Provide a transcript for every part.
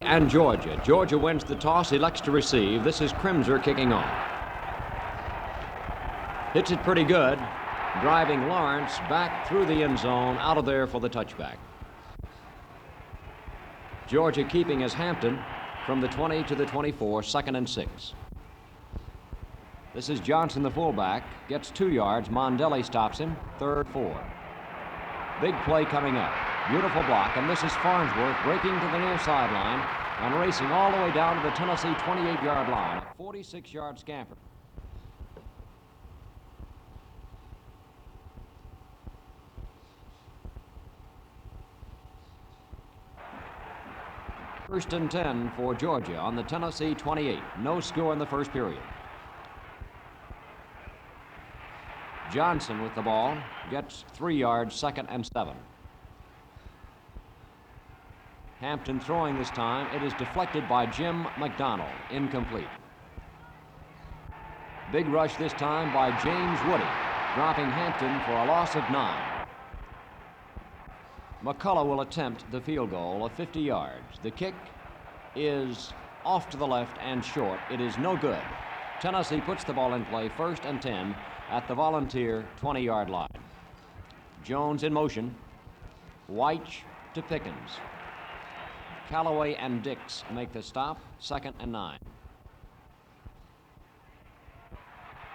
And Georgia. Georgia wins the toss, elects to receive. This is Crimser kicking off. Hits it pretty good, driving Lawrence back through the end zone, out of there for the touchback. Georgia keeping as Hampton from the 20 to the 24, 2nd and 6. This is Johnson, the fullback, gets 2 yards. Mondelli stops him, 3rd, 4. Big play coming up. Beautiful block, and this is Farnsworth breaking to the near sideline and racing all the way down to the Tennessee 28-yard line. A 46-yard scamper. First and 10 for Georgia on the Tennessee 28. No score in the first period. Johnson with the ball, gets 3 yards, 2nd and 7. Hampton throwing this time. It is deflected by Jim McDonald. Incomplete. Big rush this time by James Woody, dropping Hampton for a loss of 9. McCullough will attempt the field goal of 50 yards. The kick is off to the left and short. It is no good. Tennessee puts the ball in play, 1st and 10 at the Volunteer 20-yard line. Jones in motion. White to Pickens. Callaway and Dix make the stop, 2nd and 9.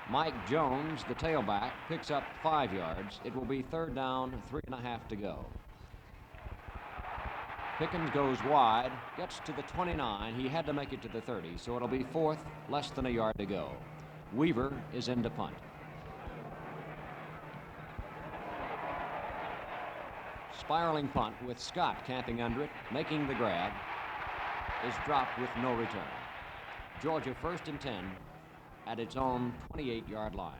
Mike Jones, the tailback, picks up 5 yards. It will be 3rd down, 3.5 to go. Pickens goes wide, gets to the 29. He had to make it to the 30, so it'll be 4th, less than a yard to go. Weaver is in to punt. Spiraling punt with Scott camping under it, making the grab, is dropped with no return. Georgia 1st and 10 at its own 28-yard line.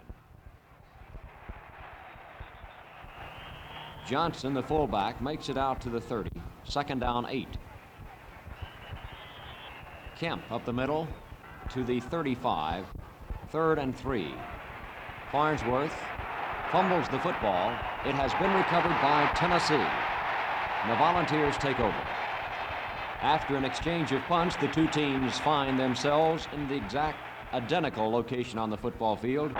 Johnson, the fullback, makes it out to the 30. 2nd down, 8. Kemp up the middle to the 35. 3rd and 3. Farnsworth fumbles the football. It has been recovered by Tennessee. And the Volunteers take over. After an exchange of punts, the two teams find themselves in the exact identical location on the football field.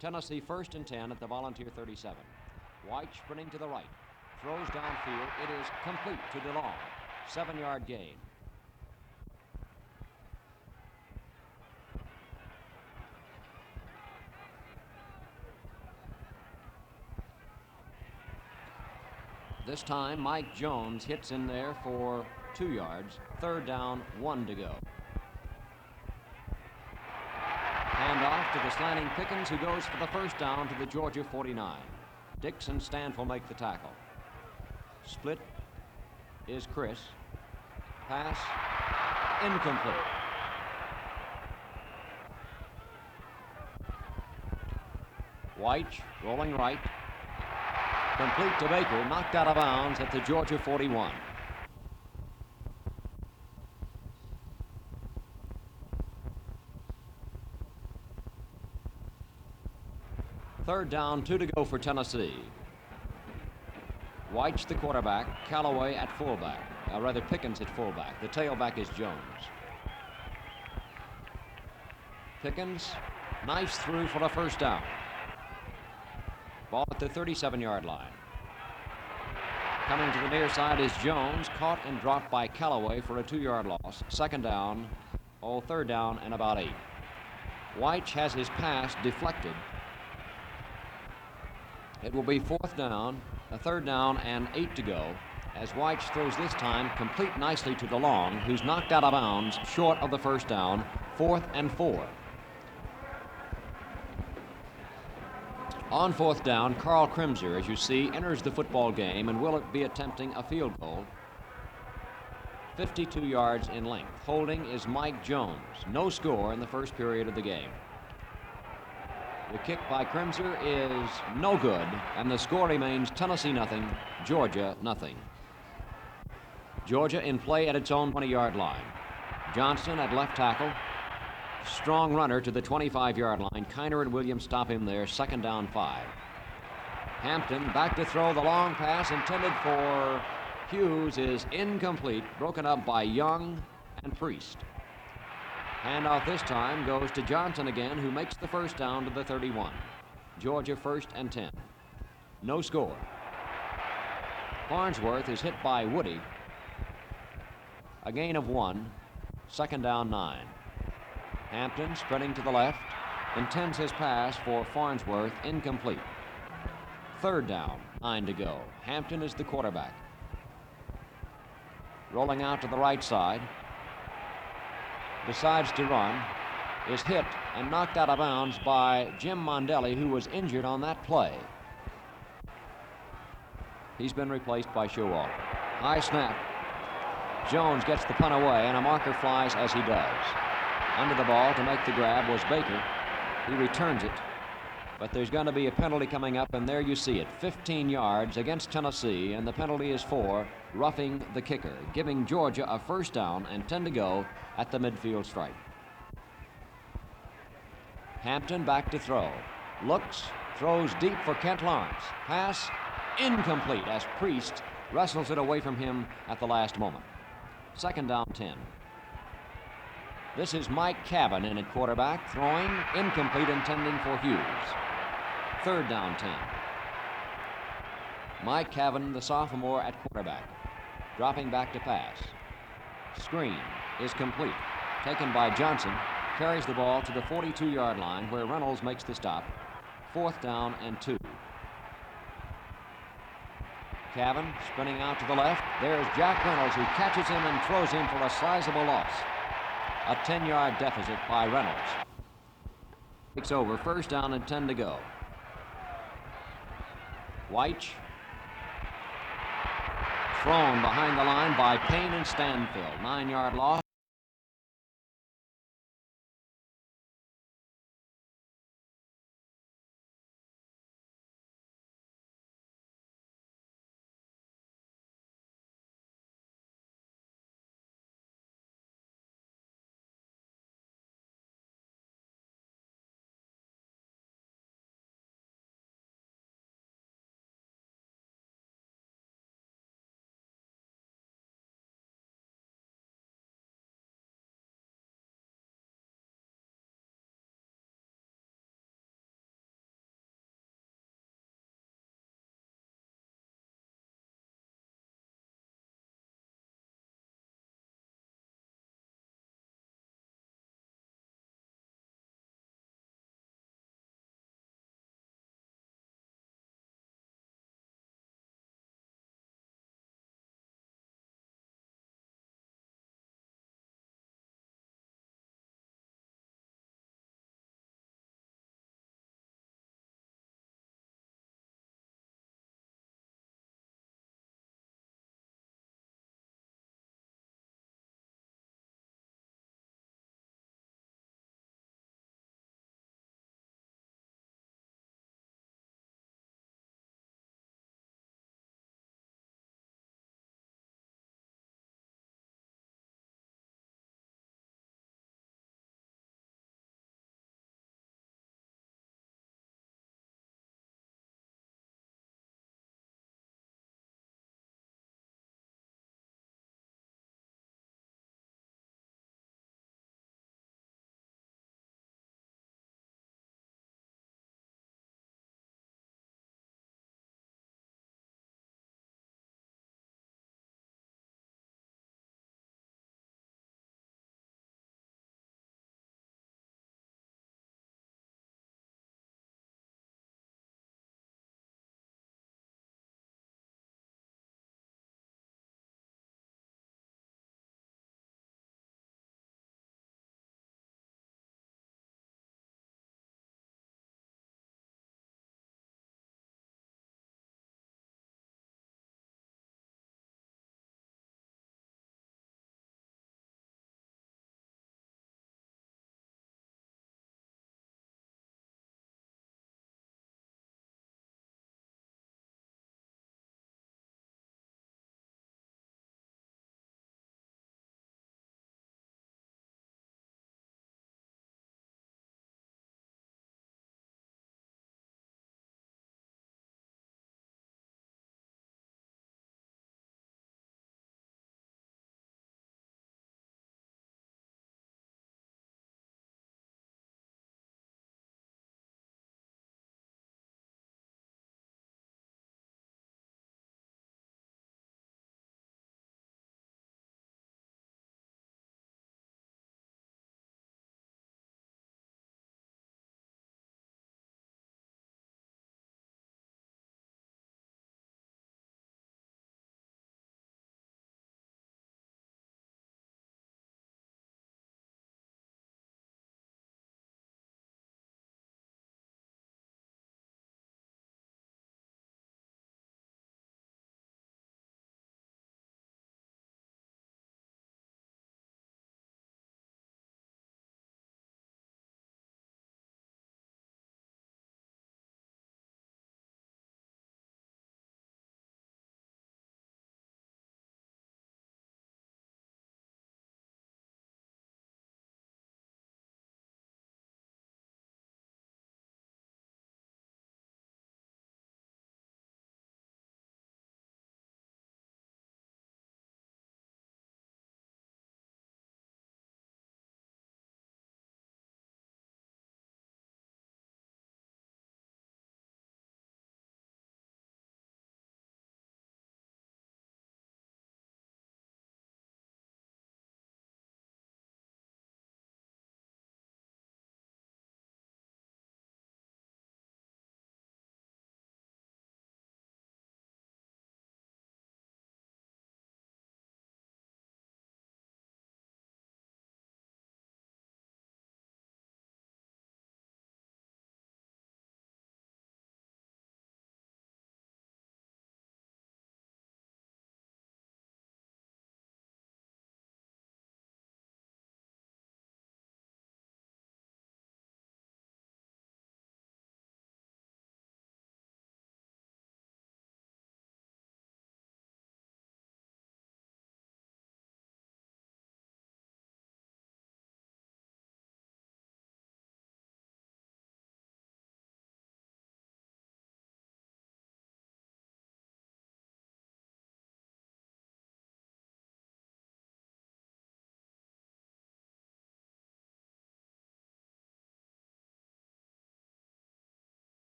Tennessee 1st and 10 at the Volunteer 37. White sprinting to the right. Throws downfield. It is complete to DeLong. 7-yard gain. This time, Mike Jones hits in there for 2 yards. 3rd down, 1 to go. Hand off to the slanting Pickens, who goes for the 1st down to the Georgia 49. Dix and Stanfill make the tackle. Split is Chris. Pass incomplete. White rolling right. Complete to Baker, knocked out of bounds at the Georgia 41. Third down, 2 to go for Tennessee. White's the quarterback, Callaway at fullback. Rather, Pickens at fullback. The tailback is Jones. Pickens, nice through for a 1st down. Ball at the 37-yard line. Coming to the near side is Jones, caught and dropped by Callaway for a 2-yard loss. 2nd down, 3rd down and about 8. White has his pass deflected. It will be 4th down, a 3rd down and 8 to go, as White throws this time complete nicely to DeLong, who's knocked out of bounds short of the 1st down. 4th and 4. On 4th down, Carl Crimser, as you see, enters the football game and will be attempting a field goal. 52 yards in length. Holding is Mike Jones. No score in the 1st period of the game. The kick by Crimser is no good, and the score remains Tennessee nothing, Georgia nothing. Georgia in play at its own 20-yard line. Johnson at left tackle. Strong runner to the 25-yard line. Kiner and Williams stop him there. 2nd down, 5. Hampton back to throw. The long pass intended for Hughes is incomplete, broken up by Young and Priest. Handoff this time goes to Johnson again, who makes the 1st down to the 31. Georgia 1st and 10. No score. Farnsworth is hit by Woody. A gain of 1. 2nd down, 9. Hampton spreading to the left. Intends his pass for Farnsworth, incomplete. 3rd down, 9 to go. Hampton is the quarterback. Rolling out to the right side. Decides to run, is hit and knocked out of bounds by Jim Mondelli, who was injured on that play. He's been replaced by Showalter. High snap. Jones gets the punt away, and a marker flies as he does. Under the ball to make the grab was Baker. He returns it, but there's going to be a penalty coming up, and there you see it. 15 yards against Tennessee, and the penalty is for roughing the kicker, giving Georgia a 1st down and 10 to go at the midfield stripe. Hampton back to throw. Looks, throws deep for Kent Lawrence. Pass incomplete as Priest wrestles it away from him at the last moment. 2nd down, 10. This is Mike Cavan in at quarterback, throwing incomplete, intending for Hughes. 3rd down, 10. Mike Cavan, the sophomore, at quarterback, dropping back to pass. Screen is complete. Taken by Johnson, carries the ball to the 42-yard line where Reynolds makes the stop. 4th down and 2. Cavan spinning out to the left. There's Jack Reynolds, who catches him and throws him for a sizable loss. A 10-yard deficit by Reynolds. Takes over, 1st down and 10 to go. White thrown behind the line by Payne and Stanfill. 9-yard loss.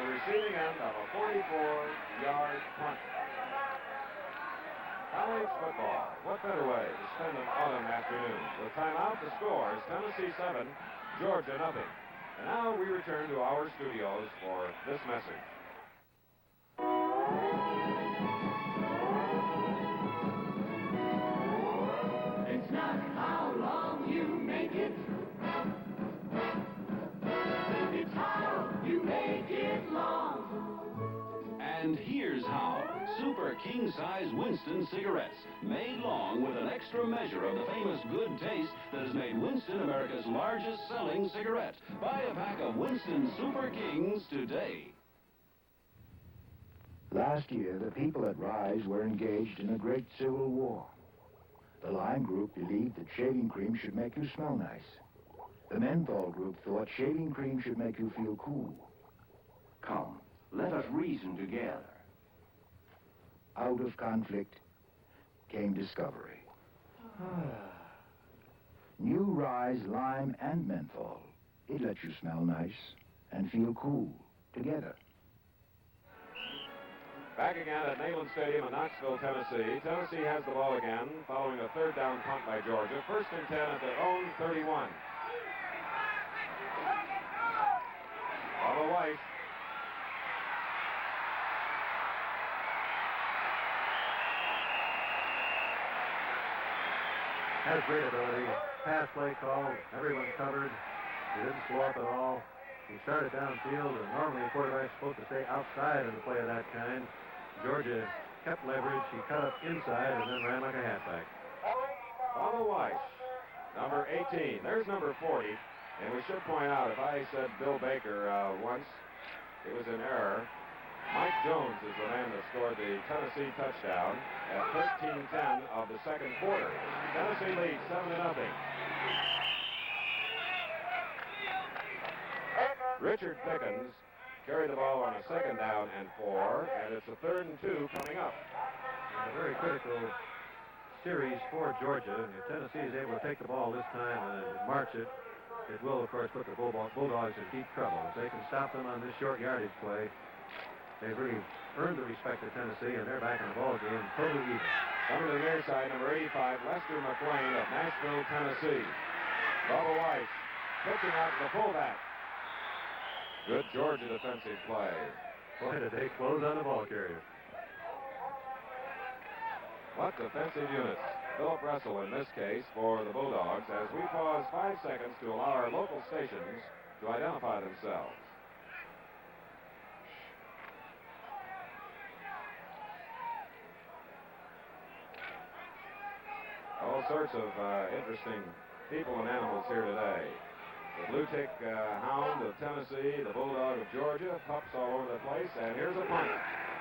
The receiving end of a 44-yard punt. College football. What better way to spend an autumn afternoon? With timeout, the score is Tennessee 7, Georgia nothing. And now we return to our studios for this message. It's not how long you make it. It's how you make it long. And here's how. Super king-size Winston cigarettes, made long with an extra measure of the famous good taste that has made Winston America's largest selling cigarette. Buy a pack of Winston Super Kings today. Last year, the people at Rise were engaged in a great civil war. The Lime group believed that shaving cream should make you smell nice. The Menthol group thought shaving cream should make you feel cool. Come, let us reason together. Out of conflict came discovery. New Rise, Lime, and Menthol. It lets you smell nice and feel cool together. Back again at Neyland Stadium in Knoxville, Tennessee. Tennessee has the ball again following a third down punt by Georgia. 1st and 10 at their own 31. Bubba Weiss. Has great ability. Pass play call. Everyone covered. He didn't slow up at all. He started downfield, and normally a quarterback's supposed to stay outside in a play of that kind. Georgia kept leverage. He cut up inside and then ran like a halfback. Bubba Weiss, number 18. There's number 40. And we should point out, if I said Bill Baker once, it was an error. Mike Jones is the man that scored the Tennessee touchdown at 13:10 of the second quarter. Tennessee leads 7-0. Richard Pickens carried the ball on a 2nd down and 4, and it's a 3rd and 2 coming up. A very critical series for Georgia. If Tennessee is able to take the ball this time and march it, it will, of course, put the Bulldogs in deep trouble. If they can stop them on this short yardage play, they've really earned the respect of Tennessee, and they're back in the ball game totally even. Coming to the near side, number 85, Lester McLean of Nashville, Tennessee. Bubba Weiss pitching out the fullback. Good Georgia defensive play. Boy, did they close on the ball carrier. What defensive units. Philip Russell in this case for the Bulldogs, as we pause 5 seconds to allow our local stations to identify themselves. All sorts of interesting people and animals here today. The blue tick hound of Tennessee, the bulldog of Georgia, pups all over the place, and here's a punt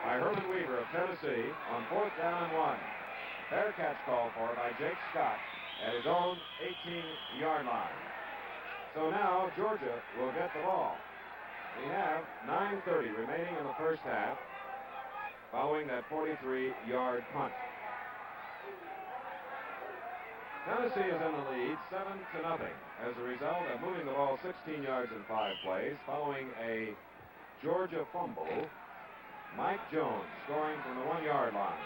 by Herman Weaver of Tennessee on 4th down and 1. Fair catch called for by Jake Scott at his own 18-yard line. So now Georgia will get the ball. We have 9:30 remaining in the first half following that 43-yard punt. Tennessee is in the lead 7-0 as a result of moving the ball 16 yards in 5 plays following a Georgia fumble. Mike Jones scoring from the 1-yard line.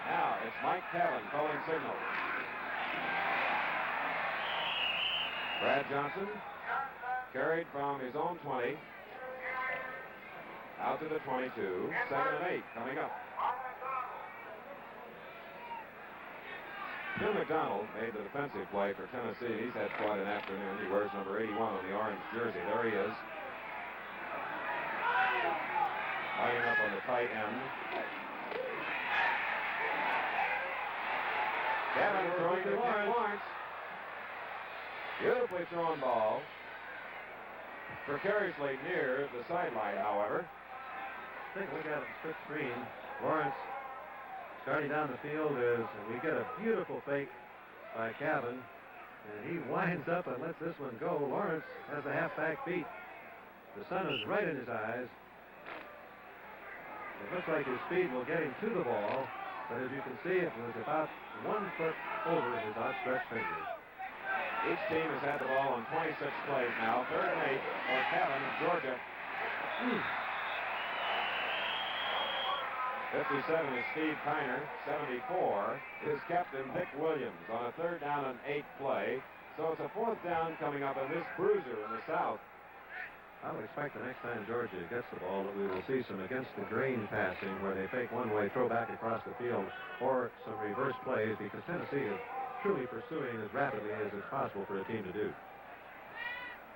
Now it's Mike Callan calling signals. Brad Johnson carried from his own 20 out to the 22. 2nd and 8 coming up. Jim McDonald made the defensive play for Tennessee. He's had quite an afternoon. He wears number 81 on the orange jersey. There he is. Lining up on the tight end. Kevin throwing to Lawrence. Beautifully thrown ball. Precariously near the sideline, however. Take a look at it, split screen. Lawrence starting down the field as we get a beautiful fake by Cavan. And he winds up and lets this one go. Lawrence has the halfback beat. The sun is right in his eyes. It looks like his speed will get him to the ball, but as you can see, it was about 1 foot over his outstretched fingers. Each team has had the ball on 26 plays now. 3rd and 8 for Cavan, Georgia. 57 is Steve Kiner. 74 is Captain Dick Williams on a 3rd down and 8 play. So it's a 4th down coming up in this bruiser in the South. I would expect the next time Georgia gets the ball that we will see some against the grain passing where they fake one-way throw back across the field or some reverse plays, because Tennessee is truly pursuing as rapidly as it's possible for a team to do.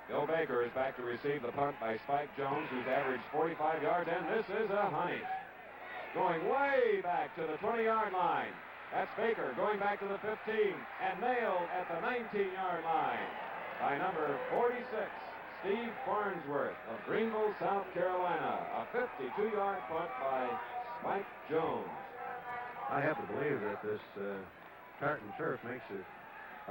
Bill Baker is back to receive the punt by Spike Jones, who's averaged 45 yards, and this is a honey. Going way back to the 20-yard line. That's Baker going back to the 15 and nailed at the 19-yard line by number 46, Steve Farnsworth of Greenville, South Carolina. A 52-yard punt by Spike Jones. I have to believe that this tartan turf makes it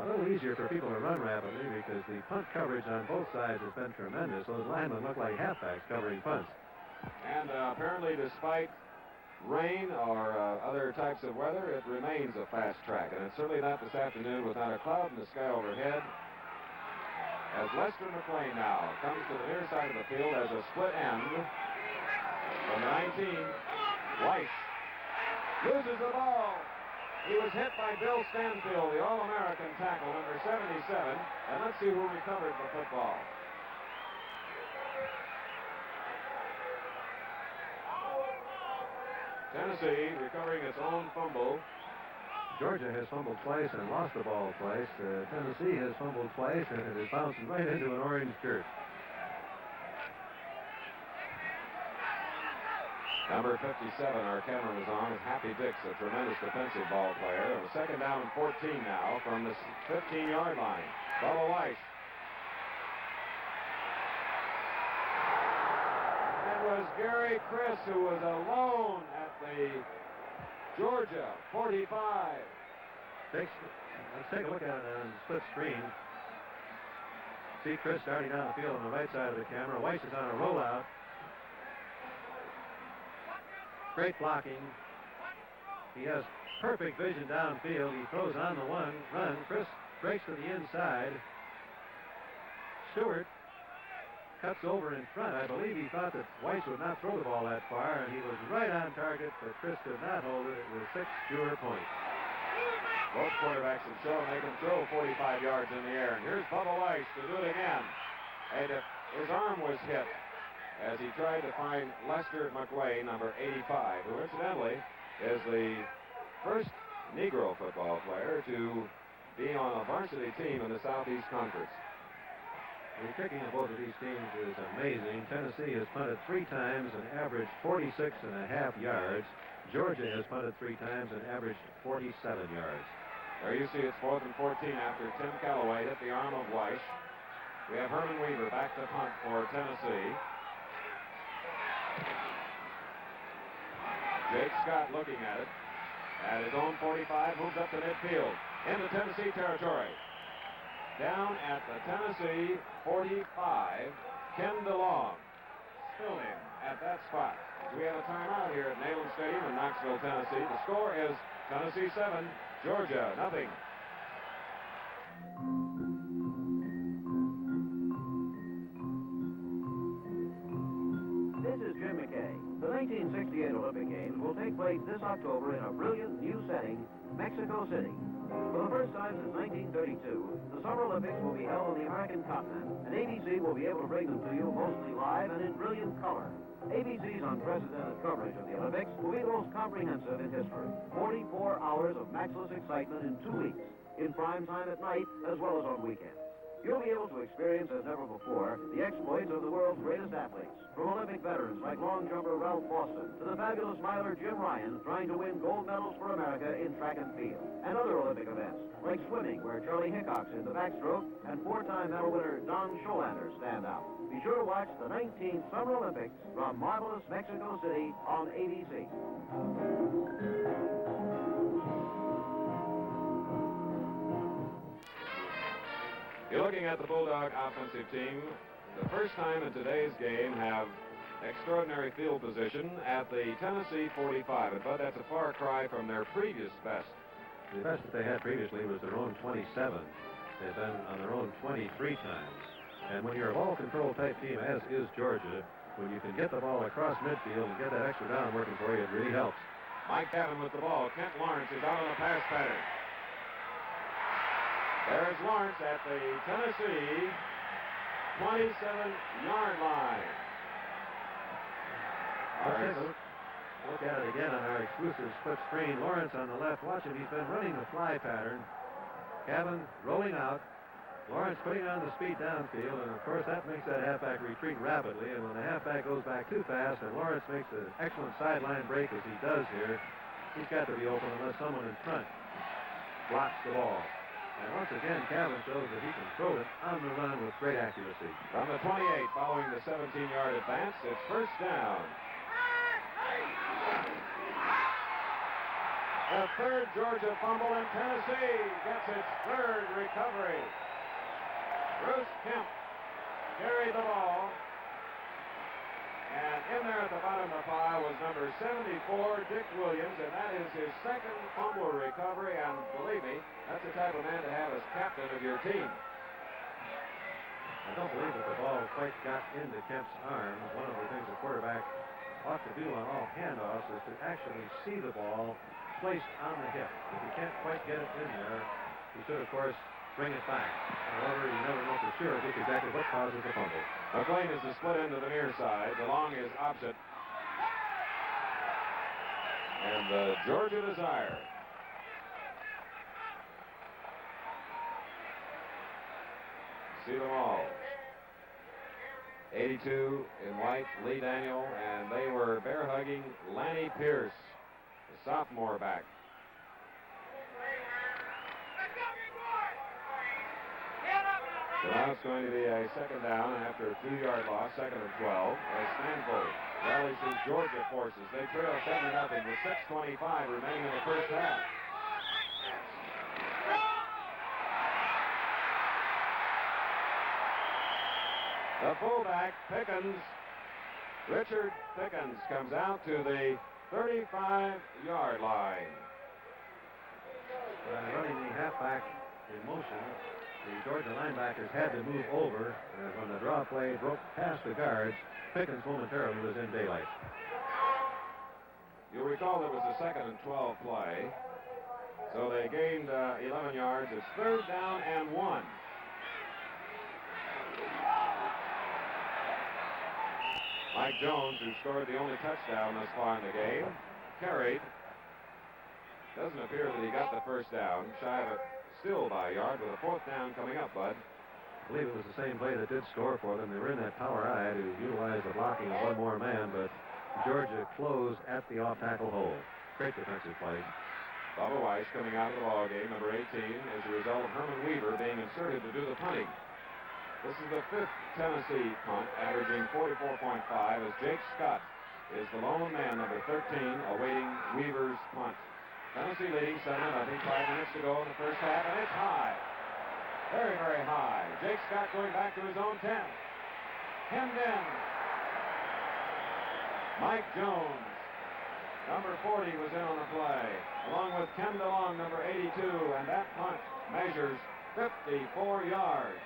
a little easier for people to run rapidly, because the punt coverage on both sides has been tremendous. Those linemen look like halfbacks covering punts. And apparently, despite rain or other types of weather, it remains a fast track. And it's certainly not this afternoon with not a cloud in the sky overhead. As Lester McLean now comes to the near side of the field as a split end from the 19. Weiss loses the ball. He was hit by Bill Stanfield, the All-American tackle, number 77. And let's see who recovered the football. Tennessee recovering its own fumble. Georgia has fumbled twice and lost the ball twice. Tennessee has fumbled twice, and it is bouncing right into an orange shirt. Number 57, our camera was on, is Happy Dix, a tremendous defensive ball player. A 2nd down and 14 now from the 15-yard line. Bubba Weiss. It was Gary Chris who was alone at the Georgia 45. Let's take a look at it on split screen. See Chris starting down the field on the right side of the camera. Weiss is on a rollout. Great blocking. He has perfect vision downfield. He throws on the run. Chris breaks to the inside. Stewart cuts over in front. I believe he thought that Weiss would not throw the ball that far, and he was right on target, but Chris could not hold it. It was 6 fewer points. Both quarterbacks have shown they can throw 45 yards in the air. And here's Bubba Weiss to do it again. And his arm was hit as he tried to find Lester McLean, number 85, who incidentally is the first Negro football player to be on a varsity team in the Southeast Conference. The kicking of both of these teams is amazing. Tennessee has punted 3 times and averaged 46.5 yards. Georgia has punted 3 times and averaged 47 yards. There you see it's 4th and 14 after Tim Calloway hit the arm of Weiss. We have Herman Weaver back to punt for Tennessee. Jake Scott looking at it. At his own 45, moves up to midfield. Into Tennessee territory. Down at the Tennessee 45, Ken DeLong. Still in at that spot. We have a timeout here at Neyland Stadium in Knoxville, Tennessee. The score is Tennessee 7, Georgia nothing. This is Jim McKay. The 1968 Olympic Games will take place this October in a brilliant new setting, Mexico City. For the first time since 1932, the Summer Olympics will be held on the American continent, and ABC will be able to bring them to you mostly live and in brilliant color. ABC's unprecedented coverage of the Olympics will be the most comprehensive in history. 44 hours of matchless excitement in 2 weeks, in prime time at night as well as on weekends. You'll be able to experience as never before the exploits of the world's greatest athletes, from Olympic veterans like long jumper Ralph Boston to the fabulous miler Jim Ryan trying to win gold medals for America in track and field, and other Olympic events like swimming where Charlie Hickox in the backstroke and 4-time medal winner Don Scholander stand out. Be sure to watch the 19th Summer Olympics from marvelous Mexico City on ABC. You're looking at the Bulldog offensive team. The first time in today's game have extraordinary field position at the Tennessee 45. But that's a far cry from their previous best. The best that they had previously was their own 27. They've been on their own 23 times. And when you're a ball control type team, as is Georgia, when you can get the ball across midfield and get that extra down working for you, it really helps. Mike Cabin with the ball. Kent Lawrence is out on a pass pattern. There's Lawrence at the Tennessee 27-yard line. All right. Look at it again on our exclusive split screen. Lawrence on the left. Watch him. He's been running the fly pattern. Cabin rolling out. Lawrence putting on the speed downfield, and of course that makes that halfback retreat rapidly. And when the halfback goes back too fast, and Lawrence makes an excellent sideline break as he does here, he's got to be open unless someone in front blocks the ball. And once again, Cabin shows that he can throw it on the run with great accuracy. From the 28, following the 17-yard advance, it's first down. The third Georgia fumble, and Tennessee gets its third recovery. Bruce Kemp carried the ball, and in there at the bottom of the pile was number 74, Dick Williams, and that is his second fumble recovery, and believe me, that's the type of man to have as captain of your team. I don't believe that the ball quite got into Kemp's arms. One of the things the quarterback ought to do on all handoffs is to actually see the ball placed on the hip. If you can't quite get it in there, you should, of course, bring it back. However, you never know for sure just exactly what causes the fumble. McLean is the split end to the near side. DeLong is opposite. And the Georgia Desire. See them all. 82 in white, Lee Daniel, and they were bear-hugging Lanny Pierce, the sophomore back. So now it's going to be a second down after a 2-yard loss, second and 12, as Stanford rallies his Georgia forces. They trail 7-0 with 6:25 remaining in the first half. The fullback, Pickens, Richard Pickens, comes out to the 35-yard line. By running the halfback in motion, the Georgia linebackers had to move over, and when the draw play broke past the guards, Pickens momentarily was in daylight. You'll recall it was a second and 12 play, so they gained 11 yards. It's third down and 1. Mike Jones, who scored the only touchdown thus far in the game, carried. Doesn't appear that he got the first down. Shy of it still by a yard with a fourth down coming up, Bud. I believe it was the same play that did score for them. They were in that power I to utilize the blocking of one more man, but Georgia closed at the off-tackle hole. Great defensive play. Bubba Weiss coming out of the ball game, number 18, as a result of Herman Weaver being inserted to do the punting. This is the 5th Tennessee punt, averaging 44.5, as Jake Scott is the lone man, number 13, awaiting Weaver's punt. Tennessee leading 7-0, 5 minutes to go in the first half, and it's high. Very, very high. Jake Scott going back to his own 10. Hemmed in. Mike Jones, number 40, was in on the play, along with Ken DeLong, number 82, and that punt measures 54 yards.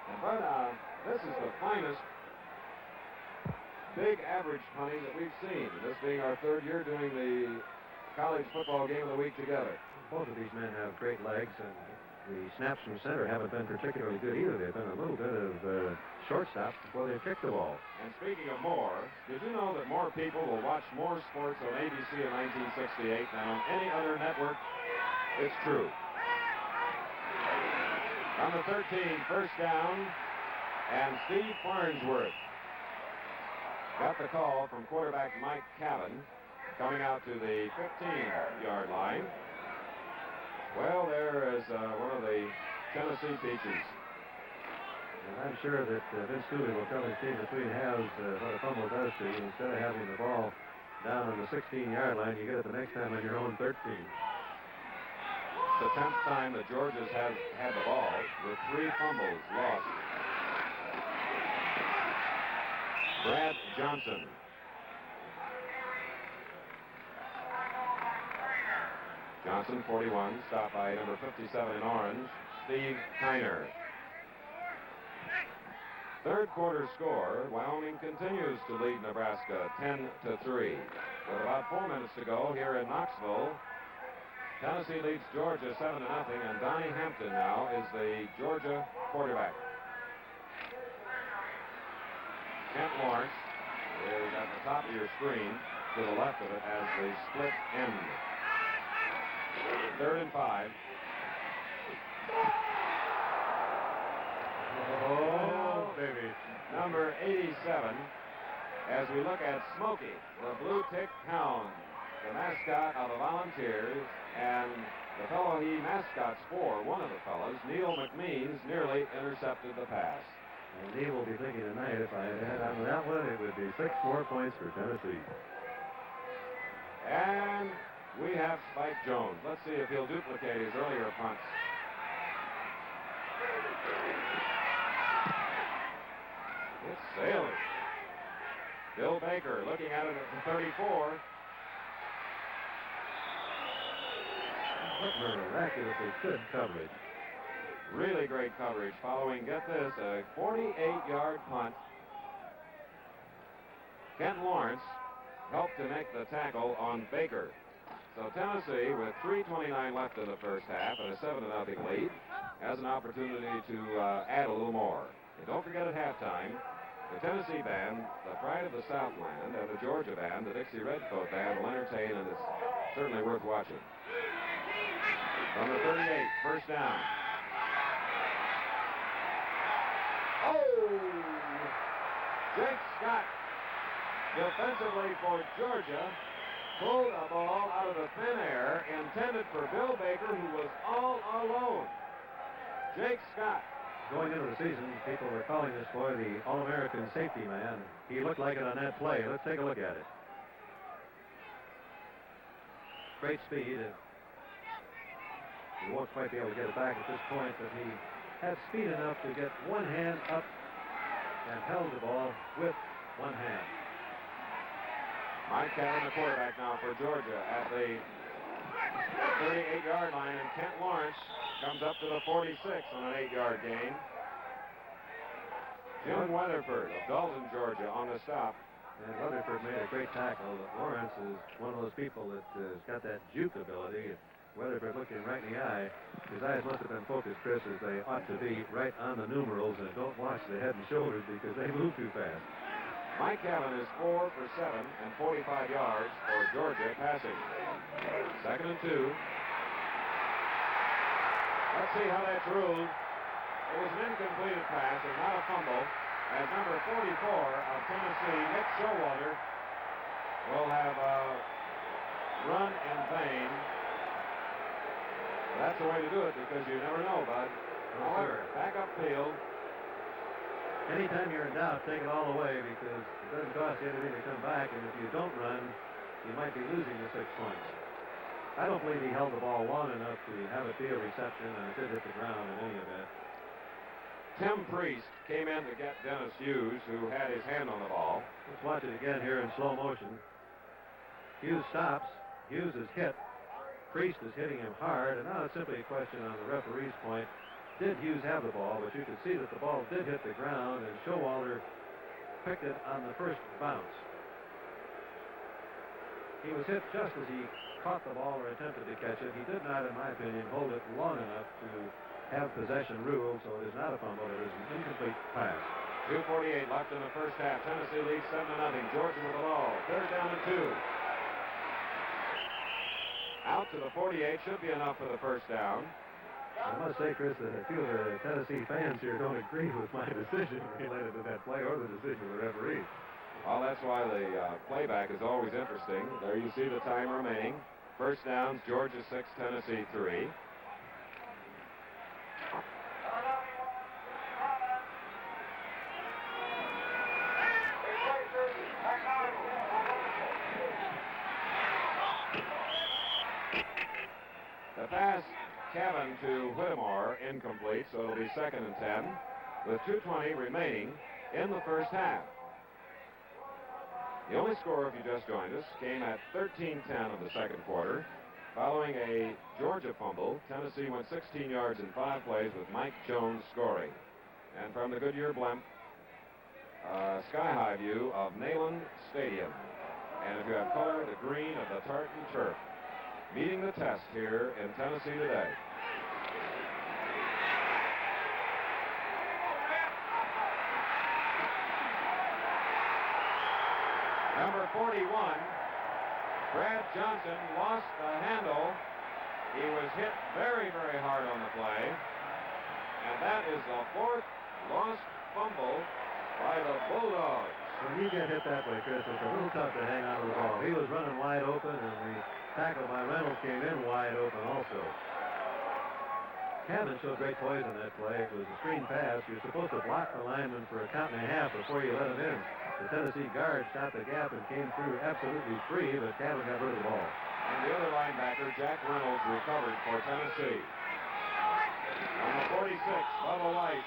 And Bud, this is the finest big average punting that we've seen. This being our third year doing the college football game of the week together. Both of these men have great legs, and the snaps from center haven't been particularly good either. They've been a little bit of shortstop before they kick the ball. And speaking of more, did you know that more people will watch more sports on ABC in 1968 than on any other network? It's true. On the 13, first down, and Steve Farnsworth got the call from quarterback Mike Cabin, coming out to the 15-yard line. Well, there is one of the Tennessee peaches. And I'm sure that Vince Cooley will tell his team between halves what a fumble does to you. Instead of having the ball down on the 16-yard line, you get it the next time on your own 13. The 10th time that Georgia's had the ball with 3 fumbles lost. Brad Johnson. Johnson, 41, stopped by number 57 in orange, Steve Kiner. Third quarter score, Wyoming continues to lead Nebraska 10-3. With about 4 minutes to go here in Knoxville, Tennessee leads Georgia 7-0, and Donnie Hampton now is the Georgia quarterback. Kent Lawrence is at the top of your screen to the left of it as the split end. 3rd and 5. Oh, baby. Number 87, as we look at Smokey, the blue tick hound, the mascot of the Volunteers, and the fellow he mascots for, one of the fellows, Neil McMeans, nearly intercepted the pass. And Neil will be thinking tonight, if I had on that one, it would be 6 more points for Tennessee. And we have Spike Jones. Let's see if he'll duplicate his earlier punts. It's sailing. Bill Baker looking at it at the 34. What miraculously good coverage. Really great coverage following, get this, a 48-yard punt. Kent Lawrence helped to make the tackle on Baker. So Tennessee, with 3:29 left in the first half and a 7-0 lead, has an opportunity to add a little more. And don't forget at halftime, the Tennessee band, the Pride of the Southland, and the Georgia band, the Dixie Redcoat band, will entertain, and it's certainly worth watching. From the 38, first down. Oh! Jake Scott, defensively for Georgia, pulled a ball out of the thin air intended for Bill Baker, who was all alone. Jake Scott. Going into the season, people were calling this boy the All-American safety man. He looked like it on that play. Let's take a look at it. Great speed. He won't quite be able to get it back at this point, but he had speed enough to get one hand up and held the ball with one hand. Mike Kevin, the quarterback now for Georgia at the 38-yard line, and Kent Lawrence comes up to the 46 on an 8-yard gain. Jim Weatherford of Dalton, Georgia, on the stop. And Weatherford made a great tackle. Lawrence is one of those people that has got that juke ability. Weatherford looked him right in the eye. His eyes must have been focused, Chris, as they ought to be, right on the numerals, and don't watch the head and shoulders because they move too fast. Mike Allen is 4 for 7 and 45 yards for Georgia passing. 2nd and 2. Let's see how that's ruled. It was an incompleted pass and not a fumble, as number 44 of Tennessee, Nick Showalter, will have run in vain. That's the way to do it because you never know, bud. However, back upfield. Anytime you're in doubt, take it all away because it doesn't cost you anything to come back, and if you don't run, you might be losing the 6 points. I don't believe he held the ball long enough to have it be a reception, and it did hit the ground in any event. Tim Priest came in to get Dennis Hughes, who had his hand on the ball. Let's watch it again here in slow motion. Hughes stops. Hughes is hit. Priest is hitting him hard, and now it's simply a question on the referee's point. Did Hughes have the ball? But you could see that the ball did hit the ground, and Showalter picked it on the first bounce. He was hit just as he caught the ball or attempted to catch it. He did not, in my opinion, hold it long enough to have possession ruled, so it is not a fumble. It is an incomplete pass. 2:48 left in the first half. Tennessee leads 7-0. Georgia with the ball. 3rd down and 2. Out to the 48 should be enough for the first down. I must say, Chris, that a few of the Tennessee fans here don't agree with my decision related to that play or the decision of the referee. Well, that's why the playback is always interesting. There you see the time remaining. First downs, Georgia 6, Tennessee 3. The pass, Kevin to Whittemore, incomplete, so it'll be 2nd and 10, with 2:20 remaining in the first half. The only score, if you just joined us, came at 13:10 of the second quarter. Following a Georgia fumble, Tennessee went 16 yards in 5 plays with Mike Jones scoring. And from the Goodyear blimp, sky-high view of Neyland Stadium. And if you have color, the green of the tartan turf. Meeting the test here in Tennessee today. Number 41, Brad Johnson, lost the handle. He was hit very, very hard on the play. And that is the fourth lost fumble by the Bulldogs. When you get hit that way, Chris, it's a little tough to hang on to the ball. He was running wide open, and the tackle by Reynolds came in wide open also. Cabot showed great poise on that play. It was a screen pass. You're supposed to block the lineman for a count and a half before you let him in. The Tennessee guard shot the gap and came through absolutely free, but Cabot got rid of the ball. And the other linebacker, Jack Reynolds, recovered for Tennessee. Number 46, Bubba Weiss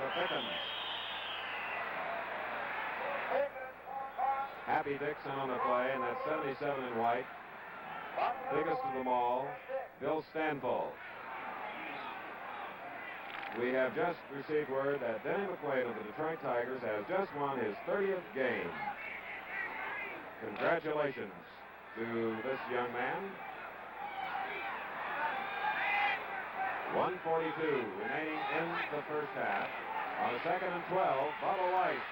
to Pickens. Happy Dixon on the play, and that's 77 in white. Biggest of them all, Bill Stanford. We have just received word that Denny McQuaid of the Detroit Tigers has just won his 30th game. Congratulations to this young man. 1:42 remaining in the first half. On a 2nd and 12, Bubba Weiss.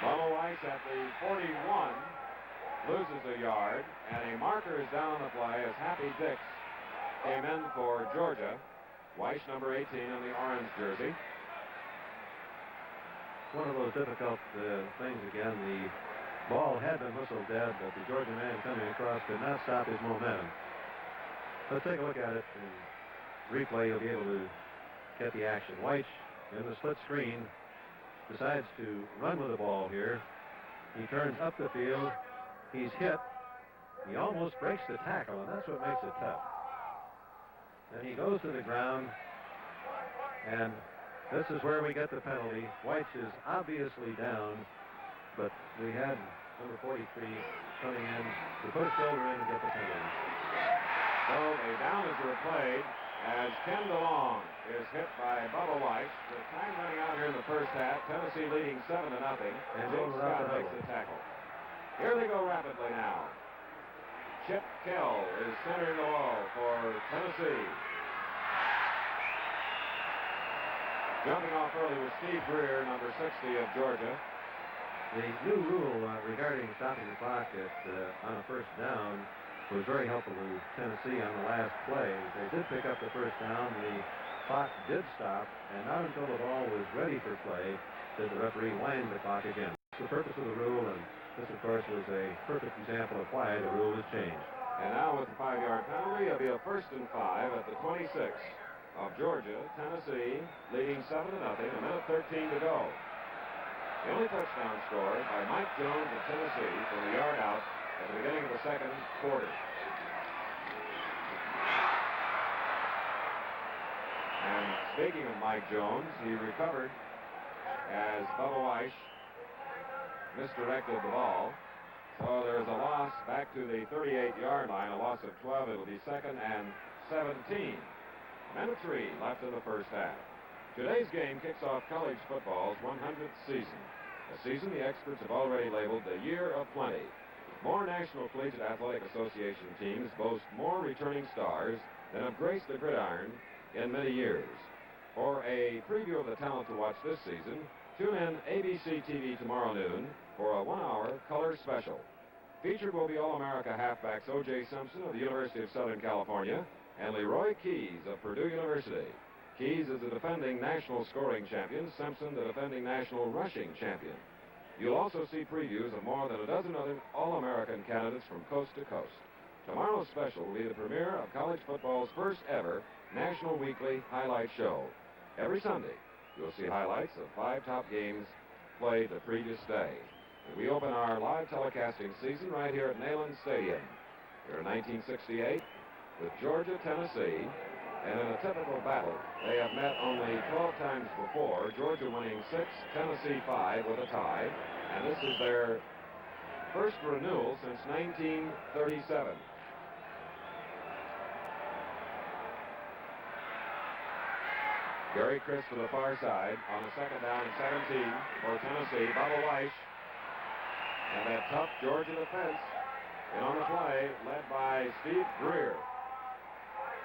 Bubba Weiss at the 41 loses a yard, and a marker is down on the play as Happy Dix came in for Georgia. Weiss, number 18 on the orange jersey. One of those difficult things again. The ball had been whistled dead, but the Georgia man coming across could not stop his momentum. Let's take a look at it. In replay, you'll be able to get the action. Weiss in the split screen decides to run with the ball here. He turns up the field. He's hit. He almost breaks the tackle, and that's what makes it tough. Then he goes to the ground, and this is where we get the penalty. Weiss is obviously down, but we had number 43 coming in to put a shoulder in and get the penalty. So a down is replayed as Ken DeLong is hit by Bubba Weiss. The time running out here in the first half. Tennessee leading 7-0. And James Scott makes the tackle. Here they go rapidly now. Chip Kell is centering the ball for Tennessee. Jumping off early was Steve Greer, number 60 of Georgia. The new rule regarding stopping the clock on a first down was very helpful to Tennessee on the last play. They did pick up the first down. The clock did stop, and not until the ball was ready for play did the referee wind the clock again. That's the purpose of the rule, and this, of course, was a perfect example of why the rule was changed. And now with the 5-yard penalty, it'll be a 1st and 5 at the 26 of Georgia. Tennessee leading 7-0, a minute 13 to go. The only touchdown scored by Mike Jones of Tennessee from a yard out at the beginning of the second quarter. And speaking of Mike Jones, he recovered as Bubba Weiss misdirected the ball. So there's a loss back to the 38-yard line, a loss of 12. It'll be 2nd and 17. Minute 3 left in the first half. Today's game kicks off college football's 100th season. A season the experts have already labeled the year of plenty. More National Collegiate Athletic Association teams boast more returning stars than have graced the gridiron in many years. For a preview of the talent to watch this season, tune in ABC TV tomorrow noon for a 1-hour color special. Featured will be All-America halfbacks O.J. Simpson of the University of Southern California and Leroy Keys of Purdue University. Keys is the defending national scoring champion, Simpson the defending national rushing champion. You'll also see previews of more than a dozen other All-American candidates from coast to coast. Tomorrow's special will be the premiere of college football's first ever National Weekly Highlight Show. Every Sunday, you'll see highlights of 5 top games played the previous day. And we open our live telecasting season right here at Neyland Stadium. Here in 1968 with Georgia, Tennessee. And in a typical battle, they have met only 12 times before, Georgia winning 6, Tennessee 5 with a tie. And this is their first renewal since 1937. Gary Chris to the far side on a second down and 17 for Tennessee. Bubba Weiss and that tough Georgia defense in on the play, led by Steve Greer.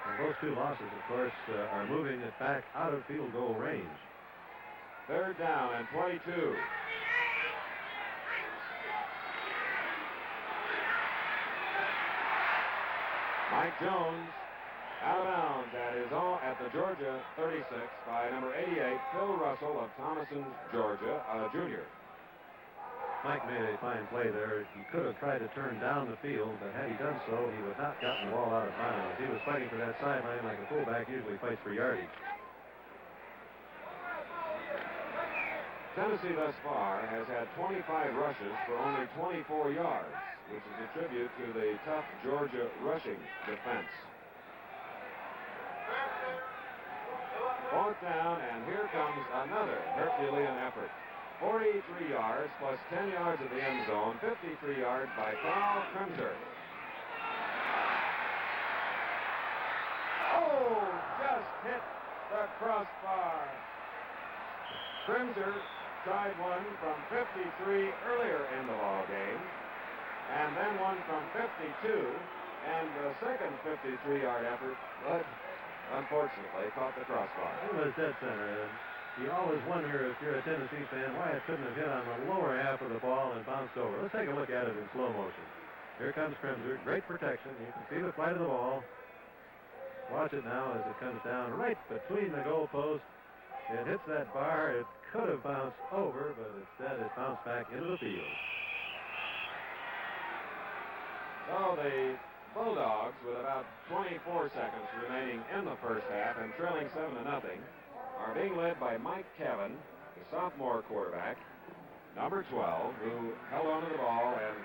And those two losses, of course, are moving it back out of field goal range. Third down and 22. Mike Jones out of bounds at the Georgia 36 by number 88, Phil Russell of Thomaston, Georgia, junior. Mike made a fine play there. He could have tried to turn down the field, but had he done so, he would not have gotten the ball out of bounds. He was fighting for that sideline like a fullback usually fights for yardage. Tennessee thus far has had 25 rushes for only 24 yards, which is a tribute to the tough Georgia rushing defense. Fourth down, and here comes another Herculean effort. 43 yards plus 10 yards at the end zone, 53 yards by Carl Kremser. Oh, just hit the crossbar. Kremser tried one from 53 earlier in the ball game, and then one from 52, and the second 53-yard effort, but unfortunately caught the crossbar. It was dead center. You always wonder, if you're a Tennessee fan, why it couldn't have hit on the lower half of the ball and bounced over. Let's take a look at it in slow motion. Here comes Kremser. Great protection. You can see the flight of the ball. Watch it now as it comes down right between the goalposts. It hits that bar. It could have bounced over, but instead it bounced back into the field. So the Bulldogs, with about 24 seconds remaining in the first half and trailing 7-0, are being led by Mike Kevin, the sophomore quarterback, number 12, who held onto the ball and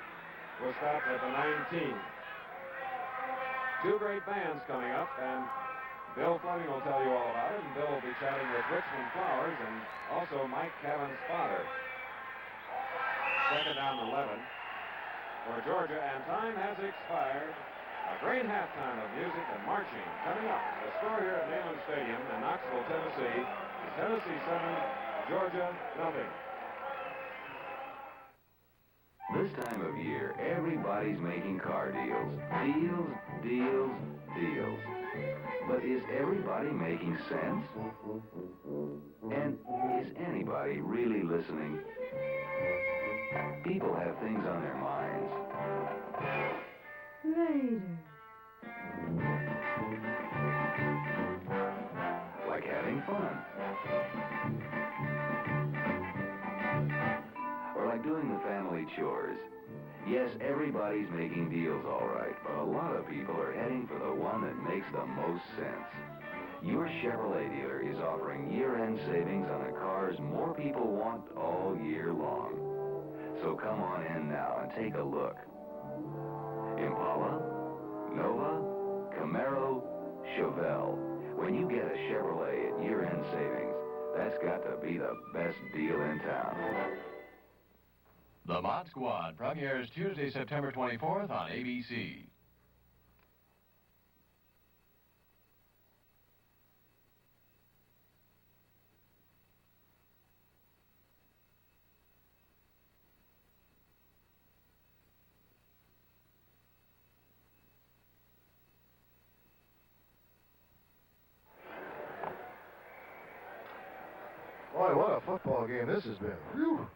was stopped at the 19. Two great bands coming up, and Bill Fleming will tell you all about it, and Bill will be chatting with Richmond Flowers and also Mike Kevin's father. Second down and 11 for Georgia, and time has expired. A great halftime of music and marching coming up. The score here at Neyland Stadium in Knoxville, Tennessee is Tennessee 7, Georgia nothing. This time of year, everybody's making car deals. Deals, deals, deals. But is everybody making sense? And is anybody really listening? People have things on their minds. Later. Like having fun. Or like doing the family chores. Yes, everybody's making deals all right, but a lot of people are heading for the one that makes the most sense. Your Chevrolet dealer is offering year-end savings on the cars more people want all year long. So come on in now and take a look. Impala, Nova, Camaro, Chevelle. When you get a Chevrolet at year-end savings, that's got to be the best deal in town. The Mod Squad premieres Tuesday, September 24th on ABC. Boy, what a football game this has been. Whew.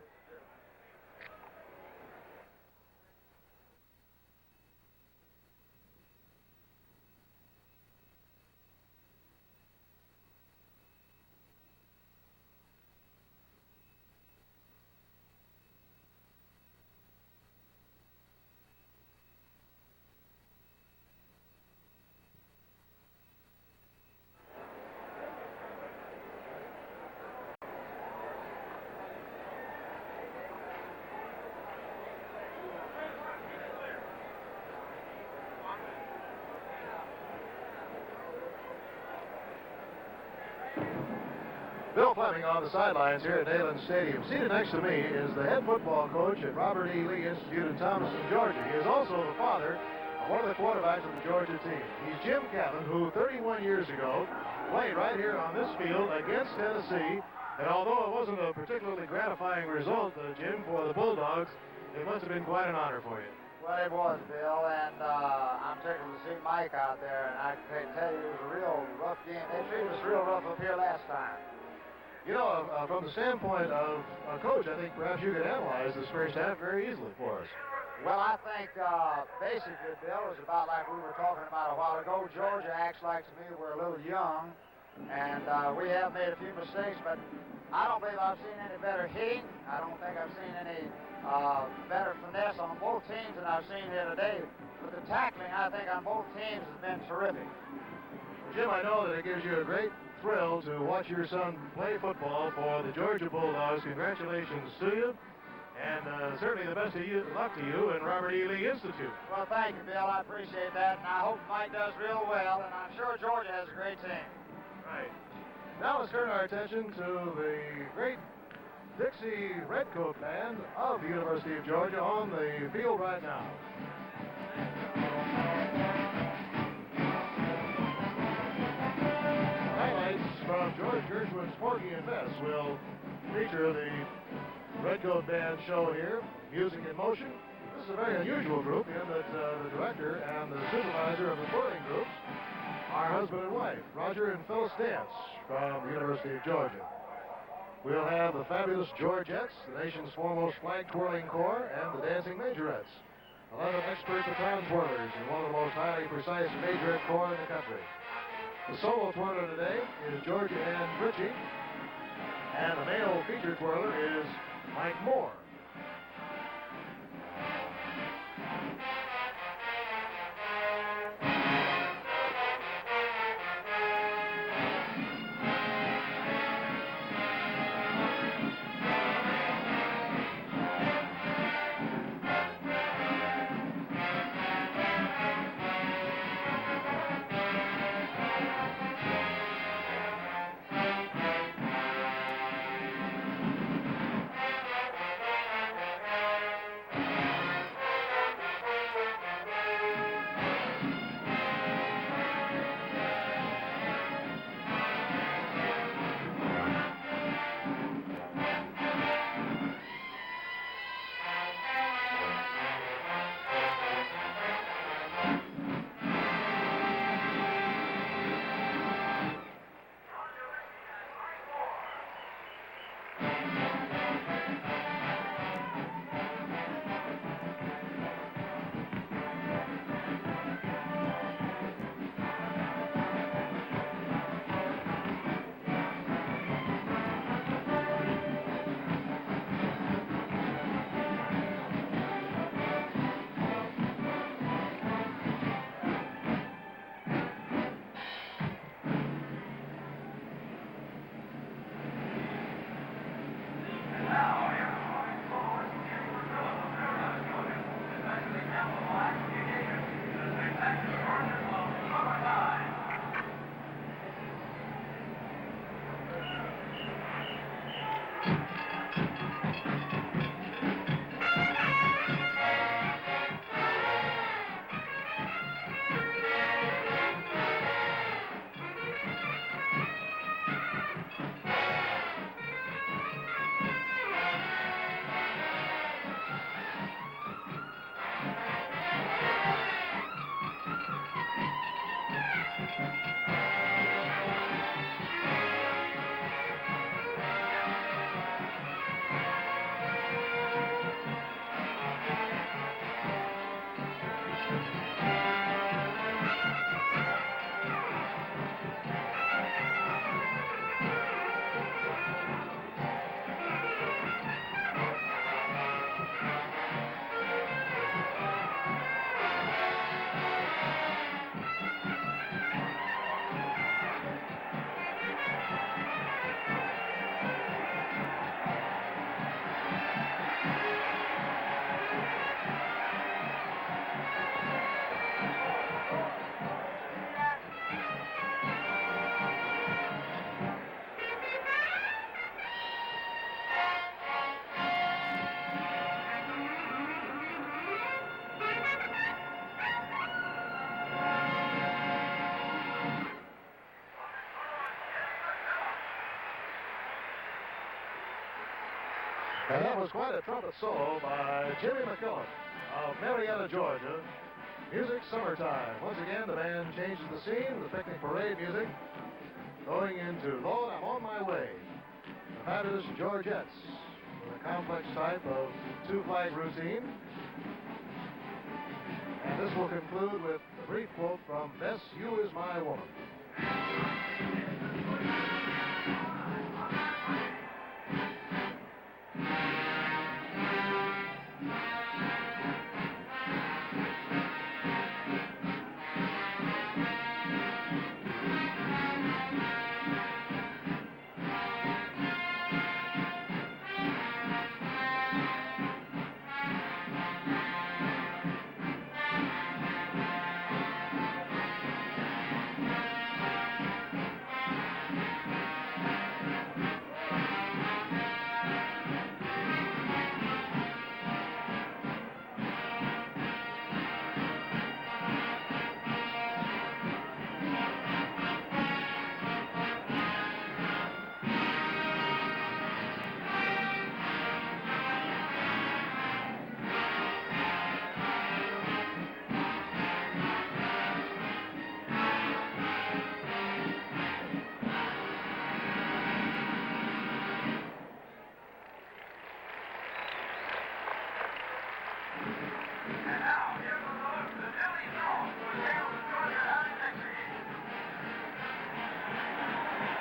Bill Fleming on the sidelines here at Neyland Stadium. Seated next to me is the head football coach at Robert E. Lee Institute in Thomaston, Georgia. He is also the father of one of the quarterbacks of the Georgia team. He's Jim Kevin, who 31 years ago played right here on this field against Tennessee. And although it wasn't a particularly gratifying result, Jim, for the Bulldogs, it must have been quite an honor for you. Well, it was, Bill, and I'm tickled to see Mike out there, and I can tell you it was a real rough game. They treated us real rough up here last time. You know, from the standpoint of a coach, I think perhaps you could analyze this first half very easily for us. Well, I think basically, Bill, it's about like we were talking about a while ago. Georgia acts like to me we're a little young, and we have made a few mistakes, but I don't believe I've seen any better hitting. I don't think I've seen any better finesse on both teams than I've seen here today. But the tackling, I think, on both teams has been terrific. Jim, I know that it gives you a great thrill to watch your son play football for the Georgia Bulldogs. Congratulations to you, and certainly the best of luck to you and Robert E. Lee Institute. Well, thank you, Bill. I appreciate that, and I hope Mike does real well, and I'm sure Georgia has a great team. Right. Now let's turn our attention to the great Dixie Redcoat Band of the University of Georgia on the field right now. Highlights from George Gershwin's Porgy and Bess will feature the Redcoat Band show here, Music in Motion. This is a very unusual group in that the director and the supervisor of the touring groups are husband and wife, Roger and Phyllis Dance from the University of Georgia. We'll have the fabulous Georgettes, the nation's foremost flag twirling corps, and the dancing majorettes. 11 expert baton twirlers in one of the most highly precise majorette corps in the country. The solo twirler today is Georgia Ann Ritchie, and the male feature twirler is Mike Moore. And that was quite a trumpet solo by Jimmy McKillop of Marietta, Georgia. Music Summertime. Once again, the band changes the scene, the picnic parade music, going into Lord, I'm on my way. The fabulous Georgettes with a complex type of two-flag routine. And this will conclude with a brief quote from Bess, You Is My Woman.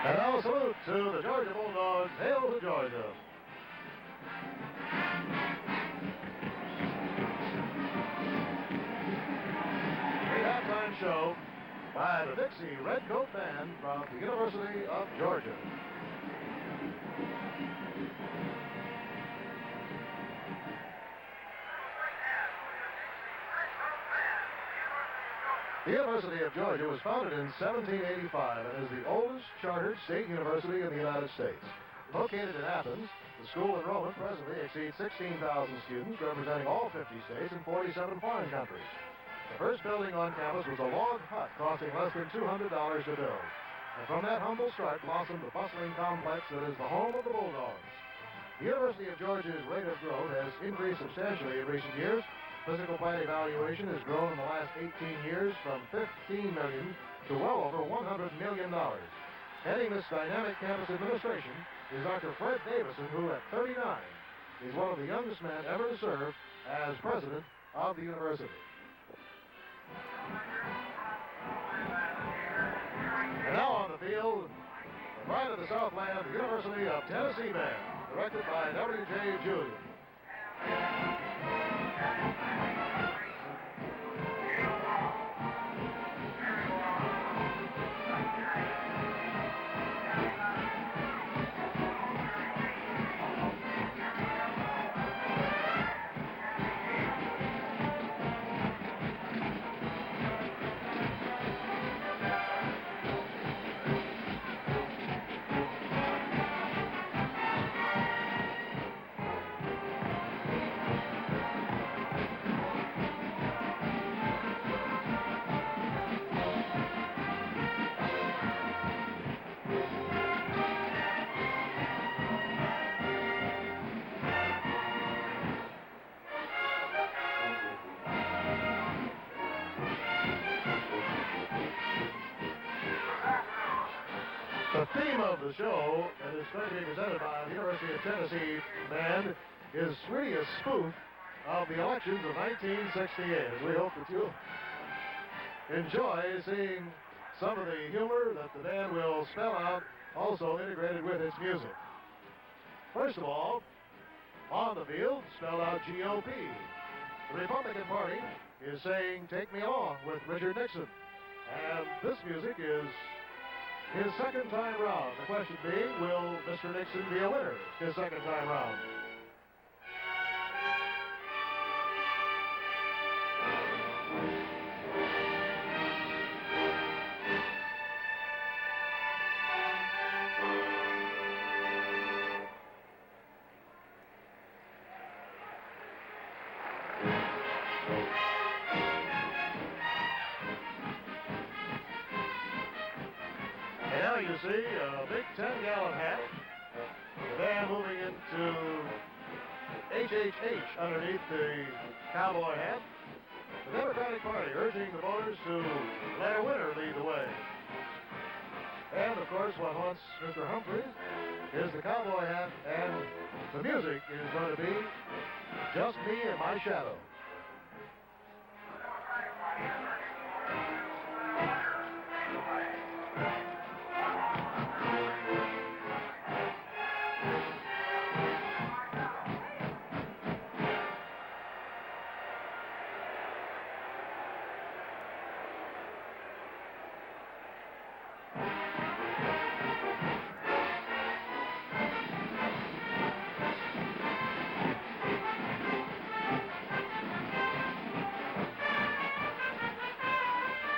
And now a salute to the Georgia Bulldogs. Hail to Georgia. A halftime show by the Dixie Redcoat Band from the University of Georgia. The University of Georgia was founded in 1785 and is the oldest chartered state university in the United States. Located in Athens, the school enrollment presently exceeds 16,000 students representing all 50 states and 47 foreign countries. The first building on campus was a log hut costing less than $200 to build. And from that humble start blossomed the bustling complex that is the home of the Bulldogs. The University of Georgia's rate of growth has increased substantially in recent years. Physical plant evaluation has grown in the last 18 years from $15 million to well over $100 million. Heading this dynamic campus administration is Dr. Fred Davison, who at 39 is one of the youngest men ever to serve as president of the university. And now on the field, the pride of the Southland, the University of Tennessee Band, directed by W.J. Julian. The theme of the show, and it's going to be presented by the University of Tennessee Band, is really a spoof of the elections of 1968. We hope that you'll enjoy seeing some of the humor that the band will spell out, also integrated with its music. First of all, on the field, spelled out GOP. The Republican Party is saying, "Take me along" with Richard Nixon. And this music is his second time round. The question being, will Mr. Nixon be a winner his second time round? And now you see a big 10-gallon hat. The band moving into HHH underneath the cowboy hat. The Democratic Party urging the voters to let a winner lead the way. And, of course, what haunts Mr. Humphreys is the cowboy hat, and the music is going to be Just Me and My Shadow.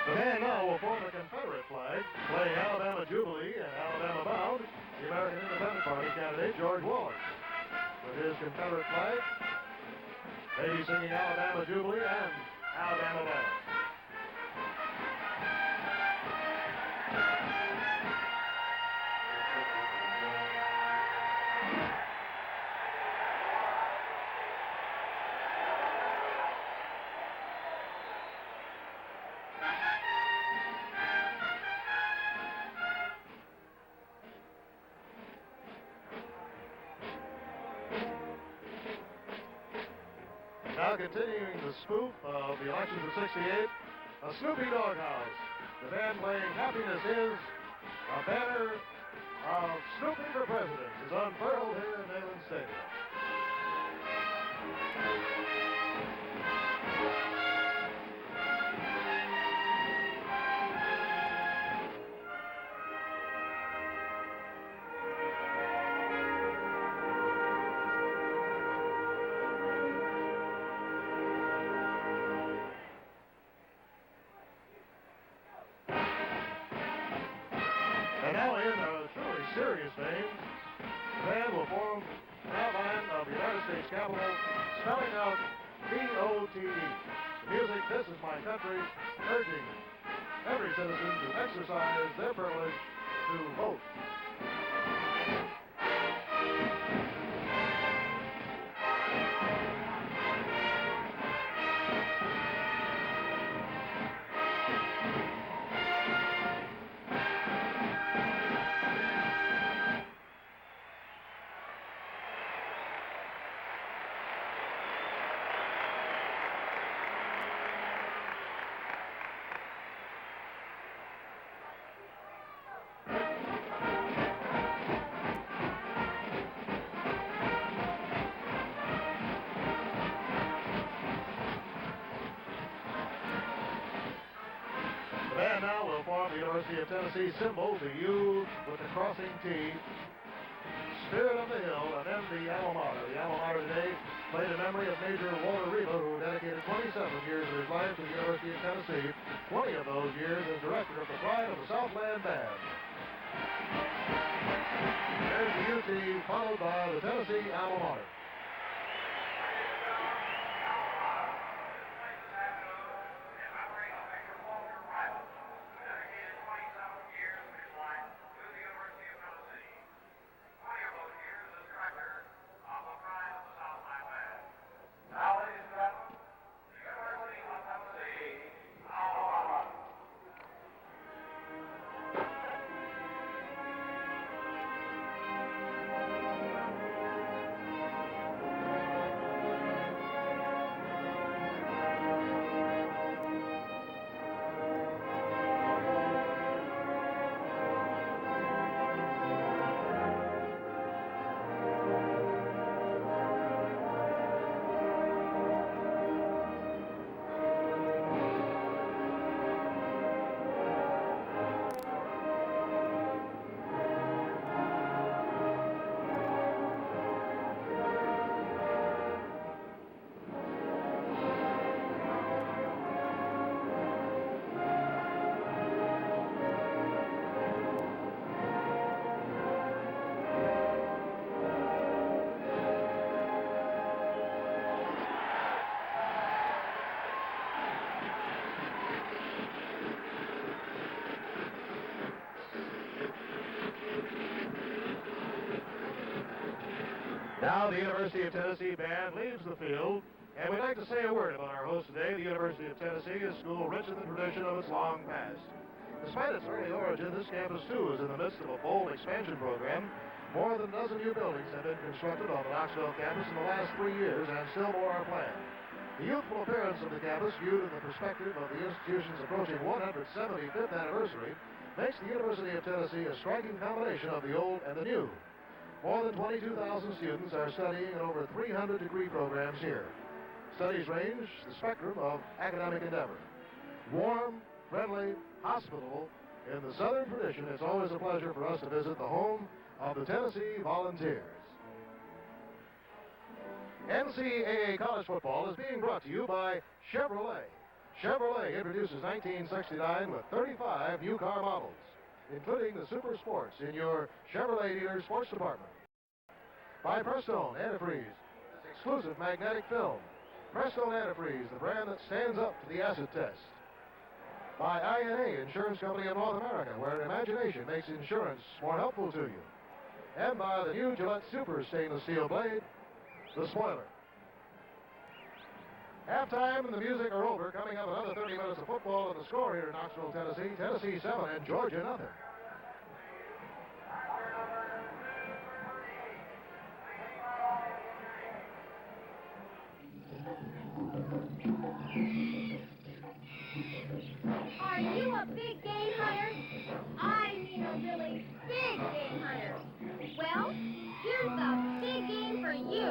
And now will form a Confederate flag, playing Alabama Jubilee and Alabama Bound, the American Independent Party candidate, George Wallace. With his Confederate flag, they be singing Alabama Jubilee and Alabama Bound. Now continuing the spoof of the elections of '68, a Snoopy Doghouse. The band playing Happiness Is, a banner of Snoopy for President is unfurled here in Neyland Stadium. And now in a truly serious vein, the band will form an outline of the United States Capitol, spelling out VOTE. The music, This Is My Country, urging every citizen to exercise their privilege to vote. The band now will form the University of Tennessee symbol, the U with the crossing T, Spirit of the Hill, and then the alma mater. The alma mater today played in memory of Major Walter Reba, who dedicated 27 years of his life to the University of Tennessee, 20 of those years as director of the Pride of the Southland Band. There's the UT, followed by the Tennessee alma mater. Now the University of Tennessee band leaves the field, and we'd like to say a word about our host today. The University of Tennessee is a school rich in the tradition of its long past. Despite its early origin, this campus too is in the midst of a bold expansion program. More than a dozen new buildings have been constructed on the Knoxville campus in the last 3 years, and still more are planned. The youthful appearance of the campus, viewed in the perspective of the institution's approaching 175th anniversary, makes the University of Tennessee a striking combination of the old and the new. More than 22,000 students are studying in over 300 degree programs here. Studies range the spectrum of academic endeavor. Warm, friendly, hospitable, in the Southern tradition, it's always a pleasure for us to visit the home of the Tennessee Volunteers. NCAA college football is being brought to you by Chevrolet. Chevrolet introduces 1969 with 35 new car models, including the Super Sports in your Chevrolet dealer sports department. By Prestone Antifreeze, exclusive magnetic film. Prestone Antifreeze, the brand that stands up to the acid test. By INA Insurance Company of North America, where imagination makes insurance more helpful to you. And by the new Gillette Super Stainless Steel Blade, the spoiler. Halftime and the music are over. Coming up, another 30 minutes of football, and the score here in Knoxville, Tennessee. Tennessee 7 and Georgia nothing. Are you a big game hunter? I mean a really big game hunter. Well, here's the big game for you.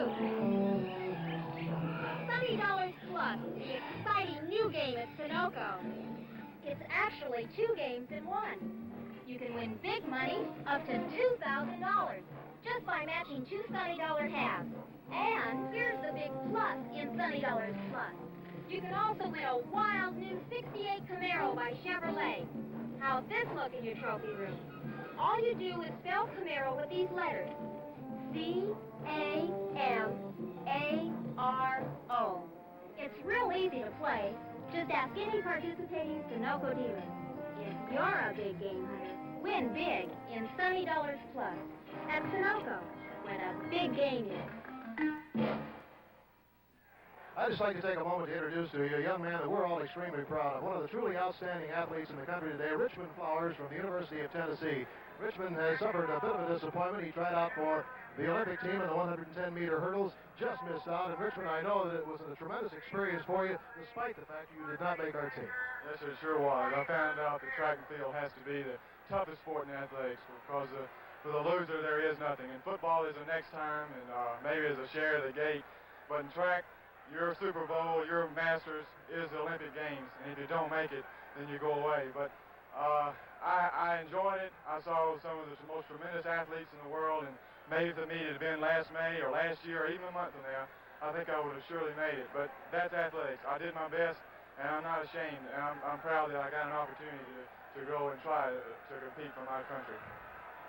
$70 plus, the exciting new game at Sunoco. It's actually 2 games in 1. You can win big money up to $2,000 just by matching 2 $70 halves. And here's the big plus in $70 plus. You can also win a wild new 68 Camaro by Chevrolet. How'd this look in your trophy room? All you do is spell Camaro with these letters. C-A-M-A-R-O. It's real easy to play. Just ask any participating Sunoco dealer. If you're a big game hunter, win big in $70 plus at Sunoco, where the big game is. I'd just like to take a moment to introduce to you a young man that we're all extremely proud of, one of the truly outstanding athletes in the country today, Richmond Flowers from the University of Tennessee. Richmond has suffered a bit of a disappointment. He tried out for the Olympic team in the 110-meter hurdles, just missed out. And Richmond, I know that it was a tremendous experience for you, despite the fact you did not make our team. Yes, it sure was. I found out that track and field has to be the toughest sport in athletics because for the loser there is nothing. And football is the next time, and maybe as a share of the gate. But in track, your Super Bowl, your Masters is the Olympic Games, and if you don't make it, then you go away. But I enjoyed it. I saw some of the most tremendous athletes in the world, and maybe if the meet had been last May or last year or even a month from now, I think I would have surely made it. But that's athletics. I did my best, and I'm not ashamed, and I'm proud that I got an opportunity to go and try to compete for my country.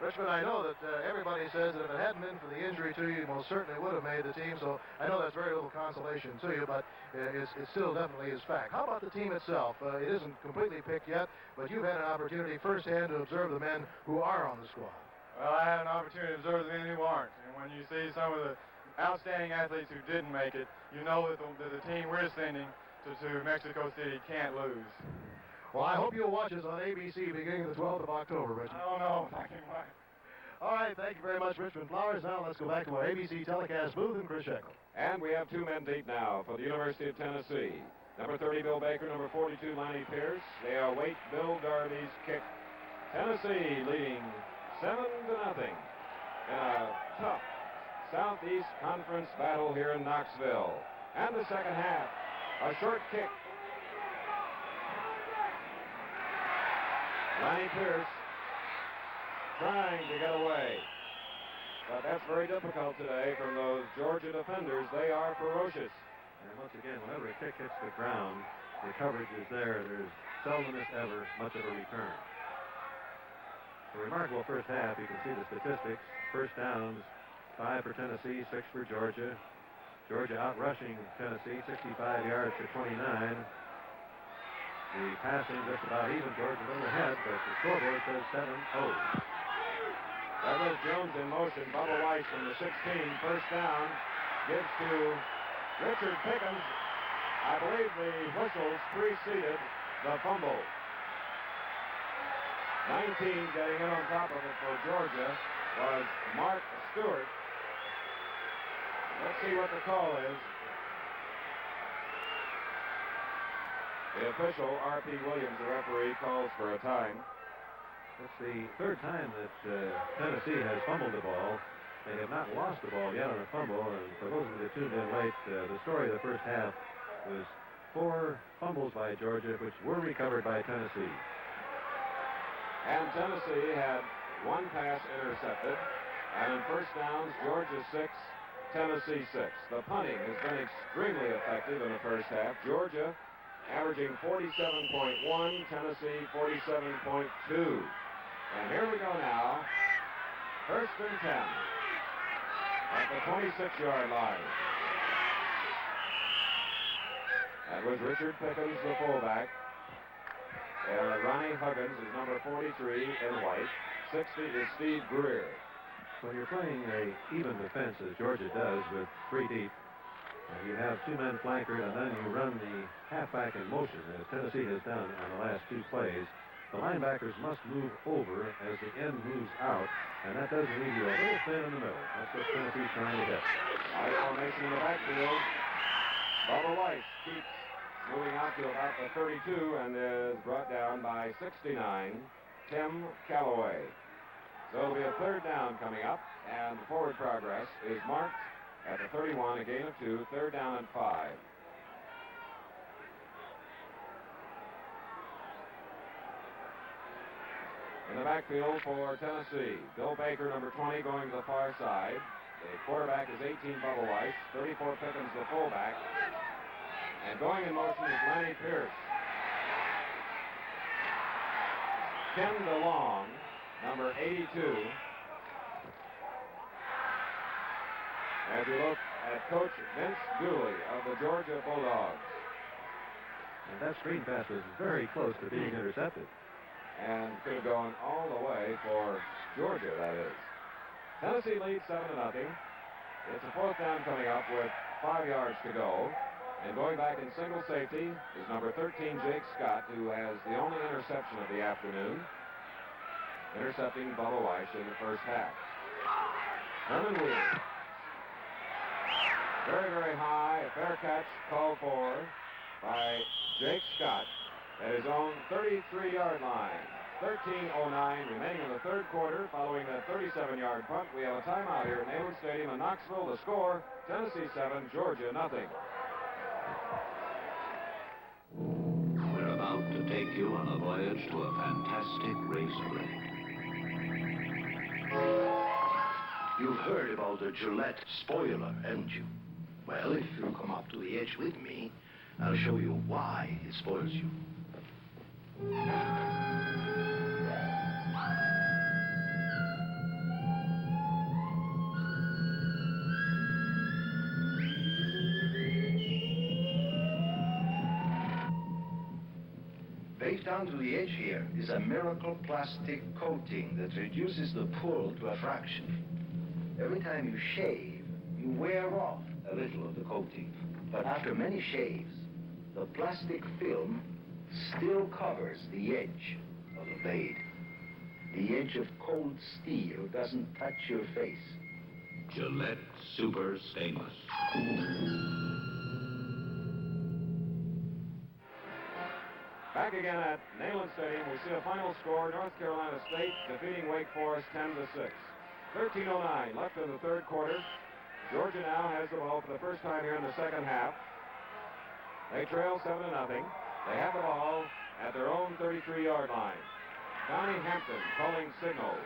Richmond, I know that everybody says that if it hadn't been for the injury to you, you most certainly would have made the team, so I know that's very little consolation to you, but it still definitely is fact. How about the team itself? It isn't completely picked yet, but you've had an opportunity firsthand to observe the men who are on the squad. Well, I had an opportunity to observe the men who aren't, and when you see some of the outstanding athletes who didn't make it, you know that the team we're sending to Mexico City can't lose. Well, I hope you'll watch us on ABC beginning the 12th of October, Richmond. I don't know if I can watch. All right, thank you very much, Richmond Flowers. Now let's go back to our ABC telecast booth and Chris Sheckle. And we have 2 men deep now for the University of Tennessee. Number 30, Bill Baker. Number 42, Lonnie Pierce. They await Bill Darby's kick. Tennessee leading 7-0 in a tough Southeast Conference battle here in Knoxville. And the second half, a short kick. Lonnie Pierce trying to get away. But that's very difficult today from those Georgia defenders. They are ferocious. And once again, whenever a kick hits the ground, the coverage is there. There's seldom, if ever, much of a return. A remarkable first half. You can see the statistics. First downs, 5 for Tennessee, 6 for Georgia. Georgia out-rushing Tennessee, 65 yards to 29. The passing just about even. Georgia a little ahead, but the scoreboard says 7-0. Douglas Jones in motion. Bubba Weiss from the 16. First down. Gives to Richard Pickens. I believe the whistles preceded the fumble. 19 getting in on top of it for Georgia was Mark Stewart. Let's see what the call is. The official, R.P. Williams, the referee, calls for a time. It's the third time that Tennessee has fumbled the ball. They have not lost the ball yet on a fumble. And for those of you that tuned in late, the story of the first half was 4 fumbles by Georgia, which were recovered by Tennessee. And Tennessee had 1 pass intercepted. And in first downs, Georgia 6, Tennessee 6. The punting has been extremely effective in the first half. Georgia averaging 47.1, Tennessee 47.2. And here we go now. First and 10 at the 26-yard line. That was Richard Pickens, the fullback. Ronnie Huggins is number 43 in white. 60 is Steve Greer. When you're playing a even defense, as Georgia does, with 3 deep, you have 2 men flankered, and then you run the halfback in motion, as Tennessee has done on the last 2 plays. The linebackers must move over as the end moves out, and that does leave you a little thin in the middle. That's what Tennessee's trying to hit. High formation in the backfield. Bubba Weiss keeps moving out to about the 32 and is brought down by 69, Tim Calloway. So it'll be a third down coming up, and the forward progress is marked at the 31, a gain of 2, third down and 5. In the backfield for Tennessee, Bill Baker, number 20, going to the far side. The quarterback is 18, Bubba Weiss, 34, Pickens, the fullback. And going in motion is Lenny Pierce. Ken DeLong, number 82. As we look at Coach Vince Dooley of the Georgia Bulldogs. And that screen pass was very close to being intercepted. And could have gone all the way for Georgia, that is. Tennessee leads 7-0. It's a fourth down coming up with 5 yards to go. And going back in single safety is number 13, Jake Scott, who has the only interception of the afternoon, intercepting Bubba Weiss in the first half. Herman Williams. Very, very high. A fair catch called for by Jake Scott at his own 33-yard line. 13:09 remaining in the third quarter. Following that 37-yard punt, we have a timeout here at Neyland Stadium in Knoxville. The score, Tennessee 7, Georgia nothing. We're about to take you on a voyage to a fantastic raceway. You've heard about the Gillette spoiler, haven't you? Well, if you'll come up to the edge with me, I'll show you why it spoils you. Baked down to the edge here is a miracle plastic coating that reduces the pull to a fraction. Every time you shave, you wear off a little of the coating. But after many shaves, the plastic film still covers the edge of the blade. The edge of cold steel doesn't touch your face. Gillette Super Stainless. Back again at Neyland Stadium, we see a final score. North Carolina State defeating Wake Forest 10-6. 13:09 left in the third quarter. Georgia now has the ball for the first time here in the second half. They trail 7-0. They have the ball at their own 33-yard line. Donnie Hampton calling signals.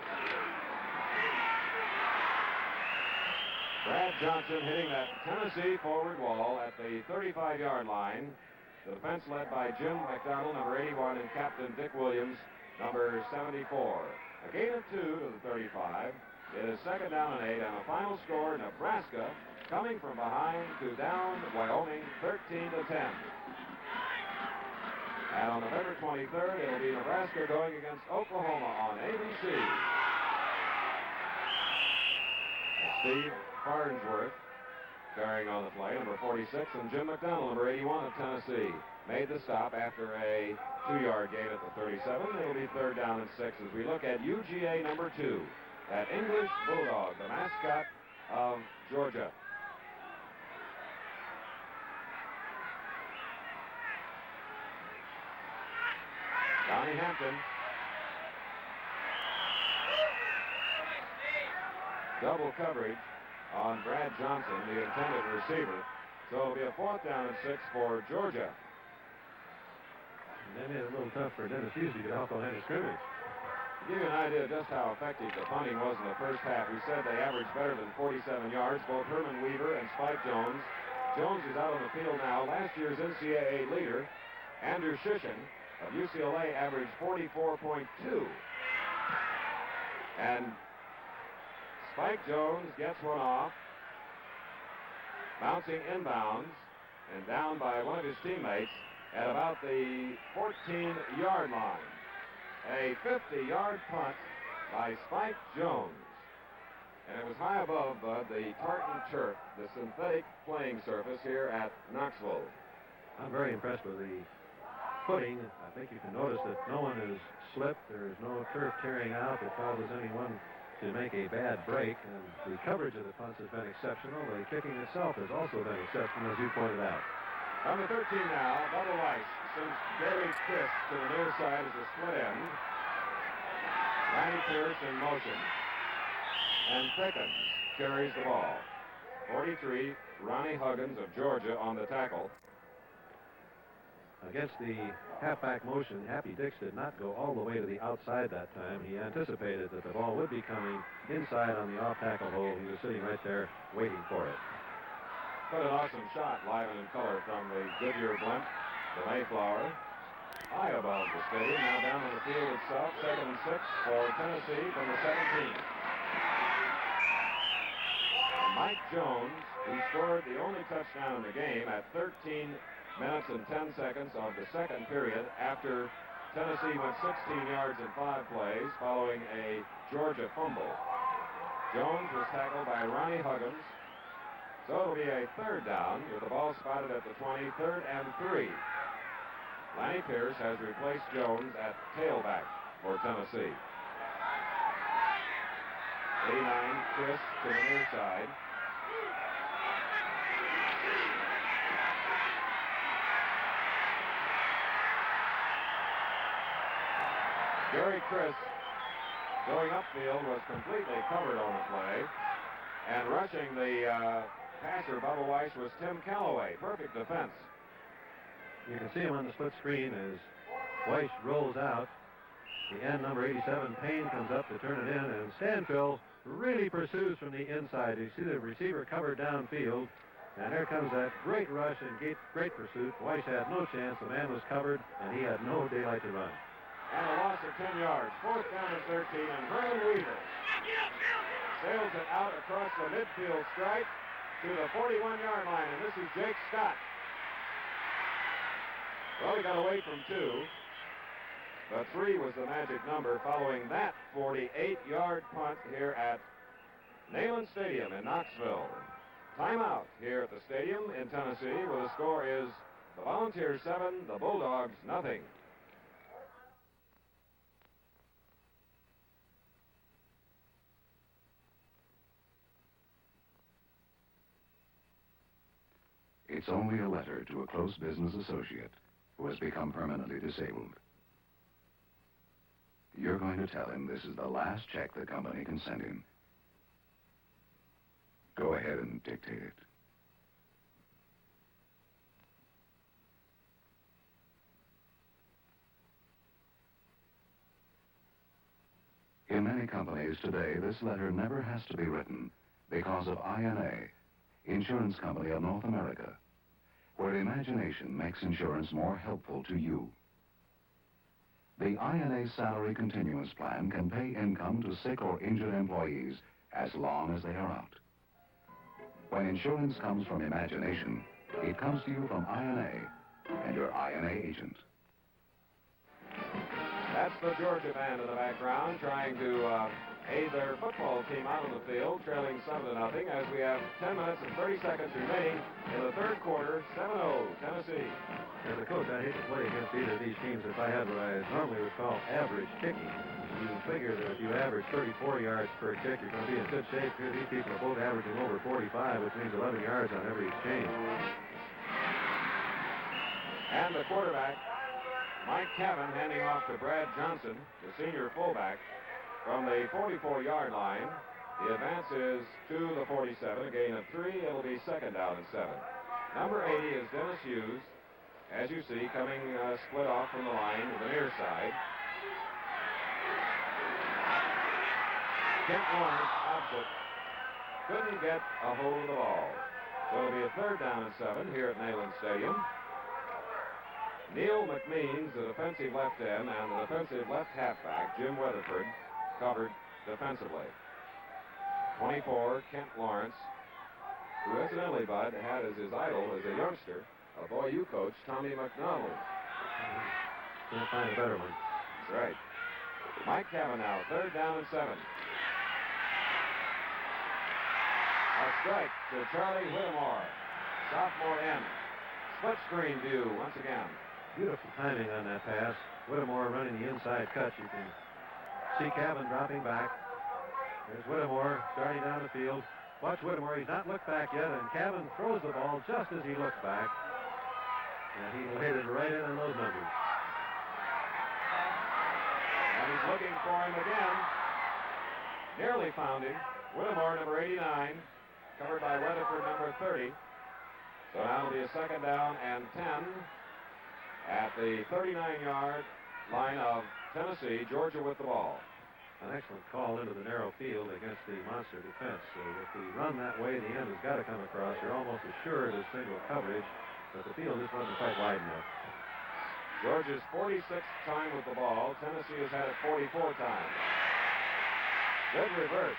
Brad Johnson hitting that Tennessee forward wall at the 35-yard line. The defense led by Jim McDonald, number 81, and Captain Dick Williams, number 74. A gain of 2 to the 35. It is second down and 8, and a final score, Nebraska coming from behind to down Wyoming 13-10. And on November 23rd, it'll be Nebraska going against Oklahoma on ABC. Steve Farnsworth carrying on the play, number 46, and Jim McDonald, number 81 of Tennessee, made the stop after a 2-yard gain at the 37. It'll be 3rd down and 6 as we look at UGA number 2, that English Bulldog, the mascot of Georgia. Donnie Hampton. Double coverage on Brad Johnson, the intended receiver. So it'll be a 4th down and 6 for Georgia. And they made it a little tough for Dennis Hughes to get off the line of scrimmage. To give you an idea of just how effective the punting was in the first half, we said they averaged better than 47 yards, both Herman Weaver and Spike Jones. Jones is out on the field now. Last year's NCAA leader, Andrew Shishin of UCLA, averaged 44.2. And Spike Jones gets one off, bouncing inbounds and down by one of his teammates at about the 14-yard line. A 50-yard punt by Spike Jones. And it was high above the tartan turf, the synthetic playing surface here at Knoxville. I'm very impressed with the footing. I think you can notice that no one has slipped. There is no turf tearing out that causes anyone to make a bad break. And the coverage of the punts has been exceptional. The kicking itself has also been exceptional, as you pointed out. Number 13 now, Bubba Weiss sends Gary Chris to the near side as a split end. Lanny Pierce in motion. And Pickens carries the ball. 43, Ronnie Huggins of Georgia on the tackle. Against the halfback motion, Happy Dix did not go all the way to the outside that time. He anticipated that the ball would be coming inside on the off-tackle hole. He was sitting right there waiting for it. What an awesome shot, live and in color, from the Goodyear blimp, the Mayflower, high above the stadium. Now down on the field itself, 2nd and 6 for Tennessee from the 17. And Mike Jones, who scored the only touchdown in the game at 13 minutes and 10 seconds of the second period after Tennessee went 16 yards in 5 plays following a Georgia fumble. Jones was tackled by Ronnie Huggins. So it'll be a 3rd down with the ball spotted at the 20, 3rd and 3. Lanny Pierce has replaced Jones at tailback for Tennessee. 89, Chris to the near side. Gary Chris, going upfield, was completely covered on the play. And rushing the passer, Bubba Weiss, was Tim Calloway. Perfect defense. You can see him on the split screen as Weiss rolls out. The end, number 87, Payne, comes up to turn it in, and Stanfill really pursues from the inside. You see the receiver covered downfield, and there comes that great rush and great pursuit. Weiss had no chance. The man was covered, and he had no daylight to run. And a loss of 10 yards. 4th down and 13, and Herman Weaver sails it out across the midfield stripe to the 41-yard line, and this is Jake Scott. Well, he got away from 2, but 3 was the magic number following that 48-yard punt here at Neyland Stadium in Knoxville. Timeout here at the stadium in Tennessee, where the score is the Volunteers 7, the Bulldogs nothing. It's only a letter to a close business associate who has become permanently disabled. You're going to tell him this is the last check the company can send him. Go ahead and dictate it. In many companies today, this letter never has to be written because of INA, Insurance Company of North America, where imagination makes insurance more helpful to you. The INA Salary Continuance Plan can pay income to sick or injured employees as long as they are out. When insurance comes from imagination, it comes to you from INA and your INA agent. That's the Georgia band in the background trying to aid their football team out on the field, trailing 7-0 as we have 10 minutes and 30 seconds remaining in the third quarter. 7-0, Tennessee. As a coach, I hate to play against either of these teams if I had what I normally would call average kicking. You figure that if you average 34 yards per kick, you're going to be in good shape here. These people are both averaging over 45, which means 11 yards on every exchange. And the quarterback, Mike Cavan, handing off to Brad Johnson, the senior fullback, from the 44-yard line. The advance is to the 47, a gain of 3. It'll be second down and 7. Number 80 is Dennis Hughes, as you see, coming split off from the line to the near side. Kent Lawrence opposite couldn't get a hold of the ball. So it'll be a third down and 7 here at Neyland Stadium. Neil McMeans, the defensive left end, and the defensive left halfback, Jim Weatherford, covered defensively. 24, Kent Lawrence, who incidentally, Bud, had as his idol as a youngster, a boy you coach, Tommy McDonald. Can't find a better one. That's right. Mike Cavanaugh, third down and 7. A strike to Charlie Whittemore, sophomore end. Split screen view once again. Beautiful timing on that pass. Whittemore running the inside cut. You can see Cavan dropping back. There's Whittemore starting down the field. Watch Whittemore. He's not looked back yet, and Cavan throws the ball just as he looks back. And he hit it right in on those numbers. And he's looking for him again. Nearly found him. Whittemore, number 89, covered by Weatherford, number 30. So now it'll be a second down and 10 at the 39-yard line of Tennessee. Georgia with the ball. An excellent call into the narrow field against the monster defense. So if we run that way, the end has got to come across. You're almost assured of single coverage, but the field just wasn't quite wide enough. Georgia's 46th time with the ball. Tennessee has had it 44 times. Good reverse.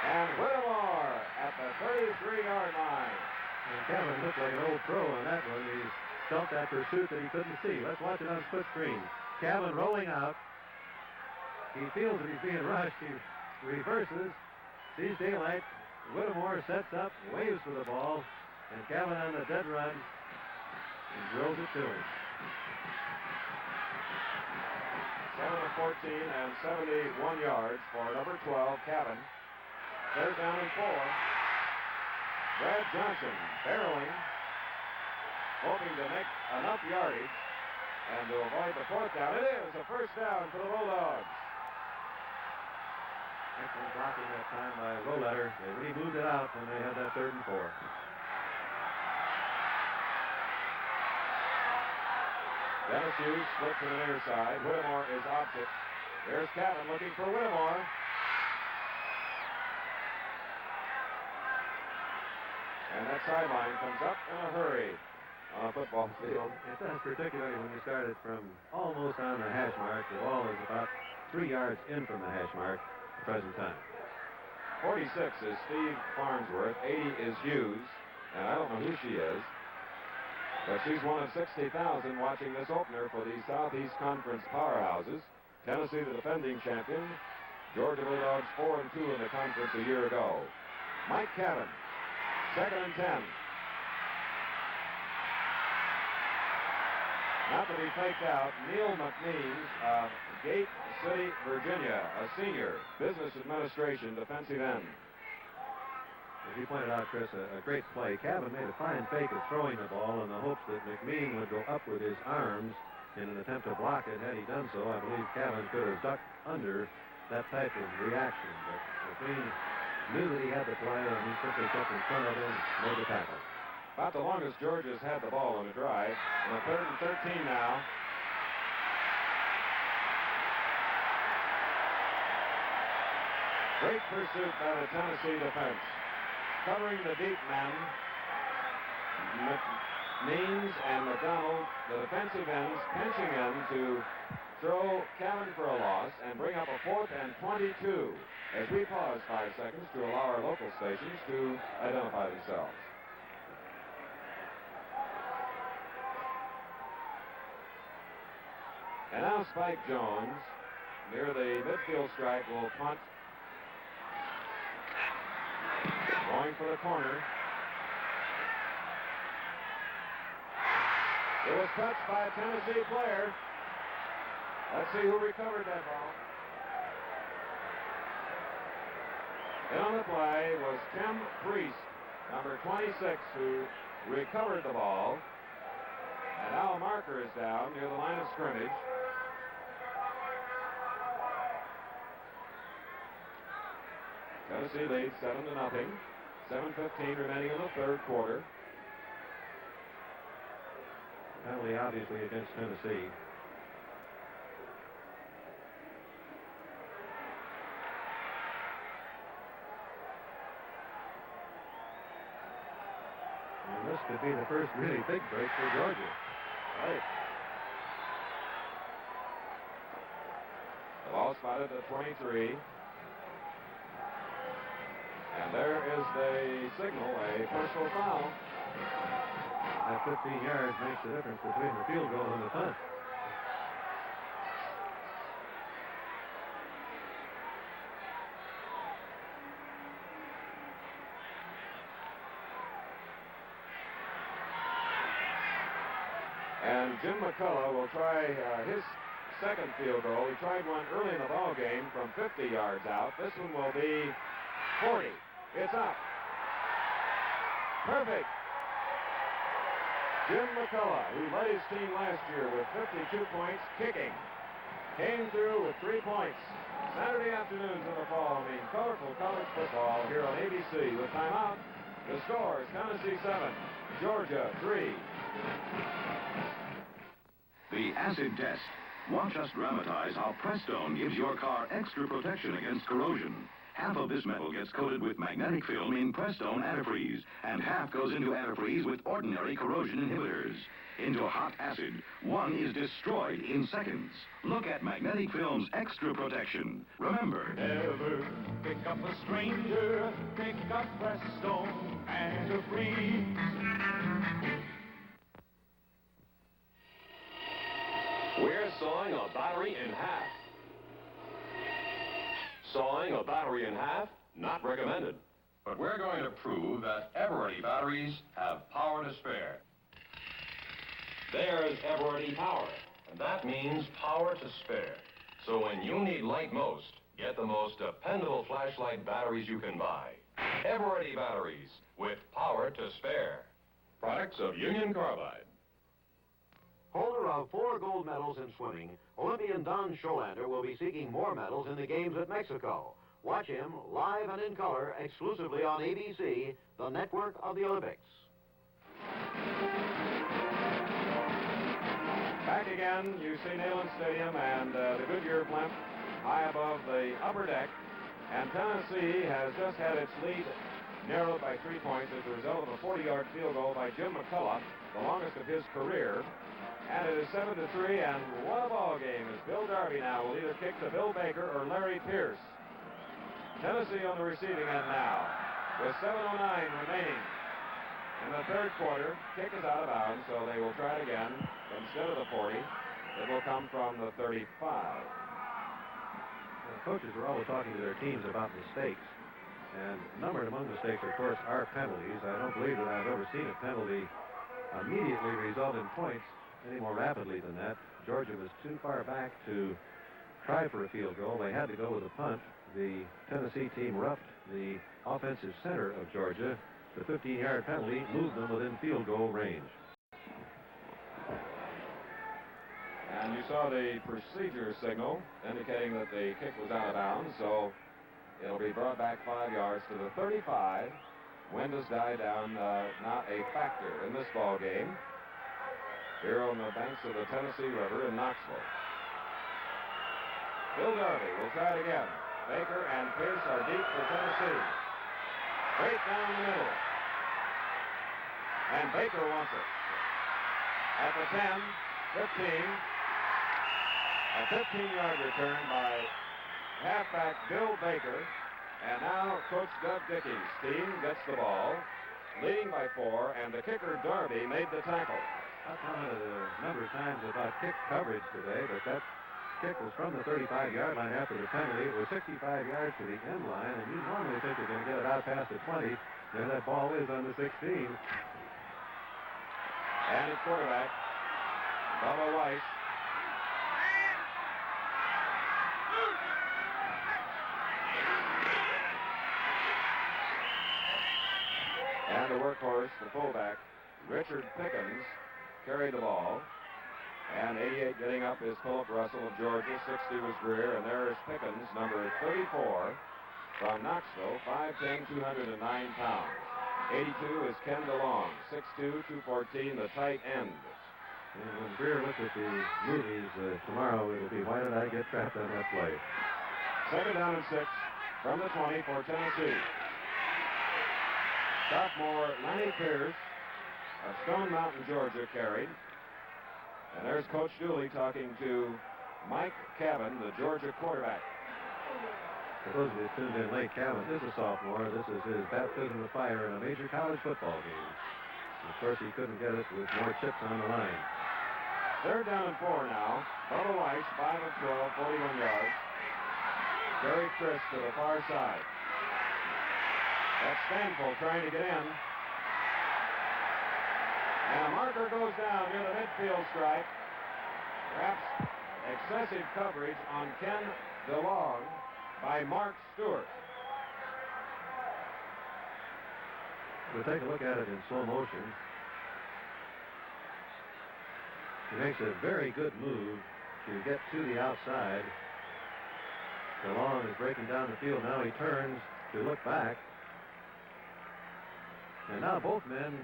And Whittemore at the 33-yard line. And Cavan looked like an old pro on that one. He felt that pursuit that he couldn't see. Let's watch it on split screen. Cavan rolling out. He feels that he's being rushed. He reverses, sees daylight. Whittemore sets up, waves for the ball, and Cavan on the dead run and drills it to him. 7 of 14 and 71 yards for number 12, Cavan. Third down and 4. Brad Johnson barreling, hoping to make enough yardage and to avoid the fourth down. It is a first down for the Bulldogs. Excellent blocking that time by Roletter. They really moved it out when they had that 3rd and 4. Dennis Hughes split to the near side. Whittemore is opposite. There's Cavan looking for Whittemore. And that sideline comes up in a hurry on a football field. It does, particularly when you start it from almost on the hash mark. The ball is about 3 yards in from the hash mark at the present time. 46 is Steve Farnsworth. 80 is Hughes. And I don't know who she is, but she's one of 60,000 watching this opener for the Southeast Conference powerhouses. Tennessee, the defending champion. Georgia Bulldogs 4-2 in the conference a year ago. Mike Cavan. 2nd and 10. Not to be faked out, Neil McMeans of Gate City, Virginia, a senior, business administration, defensive end. As you pointed out, Chris, a great play. Cavan made a fine fake of throwing the ball in the hopes that McMean would go up with his arms in an attempt to block it. Had he done so, I believe Cavan could have ducked under that type of reaction. But McMean knew that he had the play, and he simply kept in front of him and made the tackle. About the longest Georgia's had the ball on a drive. On a 3rd and 13 now. Great pursuit by the Tennessee defense. Covering the deep men, McMeans and McDonald, the defensive ends, pinching in to throw Cavan for a loss and bring up a 4th and 22 as we pause 5 seconds to allow our local stations to identify themselves. And now Spike Jones, near the midfield stripe, will punt. Going for the corner. It was touched by a Tennessee player. Let's see who recovered that ball. In on the play was Tim Priest, number 26, who recovered the ball. And Al Marker is down near the line of scrimmage. Tennessee leads 7-0. 7:15 remaining in the third quarter. Penalty obviously against Tennessee. And this could be the first really big break for Georgia. Right. The ball spotted at 23. And there is the signal, a personal foul. That 15 yards makes the difference between the field goal and the punt. And Jim McCullough will try his second field goal. He tried one early in the ball game from 50 yards out. This one will be 40. It's up. Perfect. Jim McCullough, who led his team last year with 52 points kicking, came through with 3 points. Saturday afternoons in the fall mean colorful college football here on ABC. With timeout, the score is Tennessee 7, Georgia 3. The acid test. Watch us dramatize how Prestone gives your car extra protection against corrosion. Half of this metal gets coated with magnetic film in Prestone antifreeze, and half goes into antifreeze with ordinary corrosion inhibitors. Into hot acid, one is destroyed in seconds. Look at magnetic film's extra protection. Remember, Never pick up a stranger, pick up Prestone antifreeze. We're sawing a battery in half. Sawing a battery in half, not recommended. But we're going to prove that Eveready batteries have power to spare. There's Eveready Power, and that means power to spare. So when you need light most, get the most dependable flashlight batteries you can buy. Eveready batteries with power to spare. Products of Union Carbide. Holder of 4 gold medals in swimming, Olympian Don Scholander will be seeking more medals in the Games at Mexico. Watch him live and in color exclusively on ABC, the network of the Olympics. Back again, you see Neyland Stadium and the Goodyear blimp high above the upper deck. And Tennessee has just had its lead narrowed by 3 points as a result of a 40-yard field goal by Jim McCullough, the longest of his career. And it is 7-3, and what a ball game as Bill Darby now will either kick to Bill Baker or Larry Pierce. Tennessee on the receiving end now with 7:09 remaining in the third quarter. Kick is out of bounds, so they will try it again. Instead of the 40, it will come from the 35. The coaches were always talking to their teams about mistakes. And numbered among mistakes, of course, are penalties. I don't believe that I've ever seen a penalty immediately result in points any more rapidly than that. Georgia was too far back to try for a field goal. They had to go with a punt. The Tennessee team roughed the offensive center of Georgia. The 15-yard penalty moved them within field goal range. And you saw the procedure signal indicating that the kick was out of bounds, so it'll be brought back 5 yards to the 35. Wind has died down, not a factor in this ball game here on the banks of the Tennessee River in Knoxville. Bill Darby will try it again. Baker and Pierce are deep for Tennessee. Straight down the middle. And Baker wants it. At the 10, 15. A 15-yard return by halfback Bill Baker. And now Coach Doug Dickey's team gets the ball, leading by 4, and the kicker Darby made the tackle. I commented a number of times about kick coverage today, but that kick was from the 35-yard line after the penalty. It was 65 yards to the end line, and you normally think you're going to get it out past the 20. There that ball is on the 16. And at quarterback, Bubba Weiss. And the workhorse, the fullback, Richard Pickens, carried the ball. And 88 getting up is Philip Russell of Georgia. 60 was Greer. And there is Pickens, number 34, from Knoxville, 5'10", 209 pounds. 82 is Ken DeLong, 6'2", 214, the tight end. And when Greer looked at the movies tomorrow, it'll be, why did I get trapped on that play? Second down and 6 from the 20 for Tennessee. Sophomore Lanny Pierce of Stone Mountain, Georgia, carried. And there's Coach Dooley talking to Mike Cabin, the Georgia quarterback. For those of you tuned in late, Cabin is a sophomore. This is his baptism of fire in a major college football game. And of course, he couldn't get it with more chips on the line. Third down and 4 now. Bubba Weiss, 5 of 12, 41 yards. Gary Chris to the far side. That's Stanfield trying to get in. And a marker goes down near the midfield stripe. Perhaps excessive coverage on Ken DeLong by Mark Stewart. We'll take a look at it in slow motion. He makes a very good move to get to the outside. DeLong is breaking down the field. Now he turns to look back. And now both men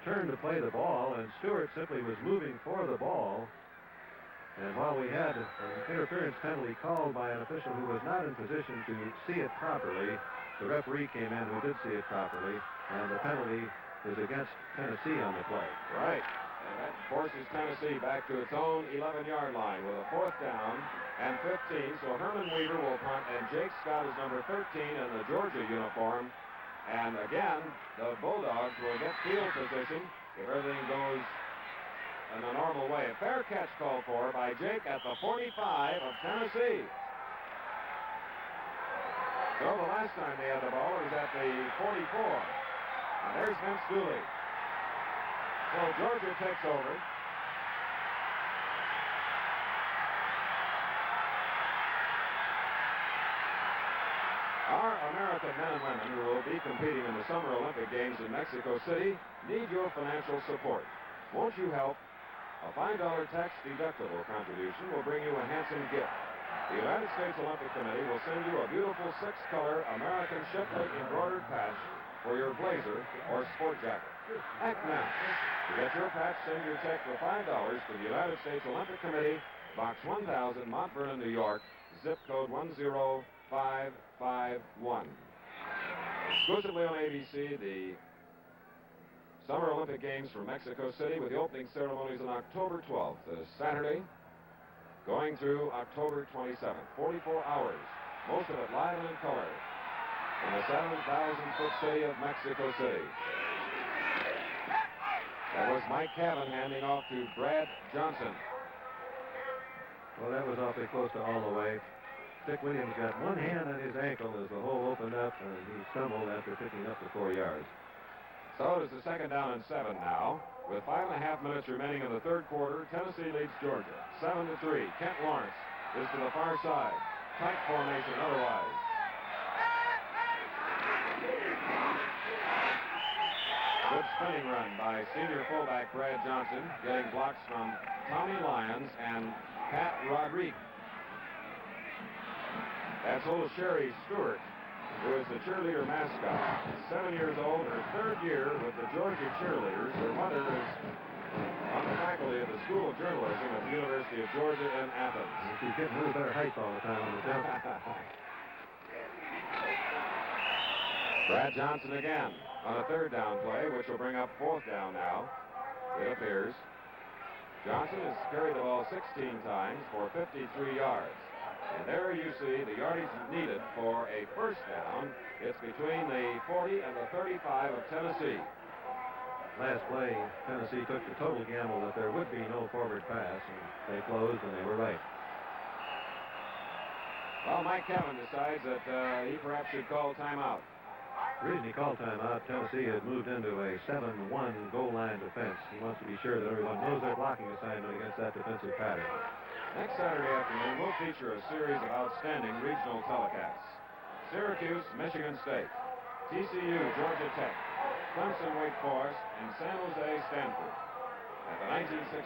turn to play the ball, and Stewart simply was moving for the ball. And while we had an interference penalty called by an official who was not in position to see it properly, the referee came in who did see it properly, and the penalty is against Tennessee on the play. Right. And that forces Tennessee back to its own 11-yard line with a fourth down and 15. So Herman Weaver will punt, and Jake Scott is number 13 in the Georgia uniform. And again, the Bulldogs will get field position if everything goes in a normal way. A fair catch called for by Jake at the 45 of Tennessee. So the last time they had the ball, it was at the 44. And there's Vince Dooley. So Georgia takes over. Our American men and women who will be competing in the Summer Olympic Games in Mexico City need your financial support. Won't you help? A $5 tax-deductible contribution will bring you a handsome gift. The United States Olympic Committee will send you a beautiful 6-color American Shipley embroidered patch for your blazer or sport jacket. Act now. To get your patch, send your check for $5 to the United States Olympic Committee, Box 1000, Mount Vernon, New York, zip code 10551. Exclusively on ABC, the Summer Olympic Games from Mexico City, with the opening ceremonies on October 12th, Saturday, going through October 27th. 44 hours, most of it live and in color, in the 7,000-foot city of Mexico City. That was Mike Cabin handing off to Brad Johnson. Well, that was awfully close to all the way. Dick Williams got one hand on his ankle as the hole opened up, and he stumbled after picking up the 4 yards. So it is the second down and 7 now. With 5.5 minutes remaining in the third quarter, Tennessee leads Georgia 7-3. Kent Lawrence is to the far side. Tight formation otherwise. Good spinning run by senior fullback Brad Johnson, getting blocks from Tommy Lyons and Pat Rodriguez. That's old Sherry Stewart, who is the cheerleader mascot. 7 years old, her third year with the Georgia cheerleaders. Her mother is on the faculty of the School of Journalism at the University of Georgia in Athens. She's getting a little better height all the time on the jump. Brad Johnson again on a third down play, which will bring up fourth down now, it appears. Johnson has carried the ball 16 times for 53 yards. And there you see the yardage needed for a first down. It's between the 40 and the 35 of Tennessee. last play, Tennessee took the total gamble that there would be no forward pass, and they closed, and they were right. Well, Mike Kevin decides that he perhaps should call timeout. The reason he called timeout, Tennessee had moved into a 7-1 goal line defense. He wants to be sure that everyone knows their blocking assignment against that defensive pattern. Next Saturday afternoon, we'll feature a series of outstanding regional telecasts. Syracuse, Michigan State, TCU, Georgia Tech, Clemson, Wake Forest, and San Jose, Stanford. As the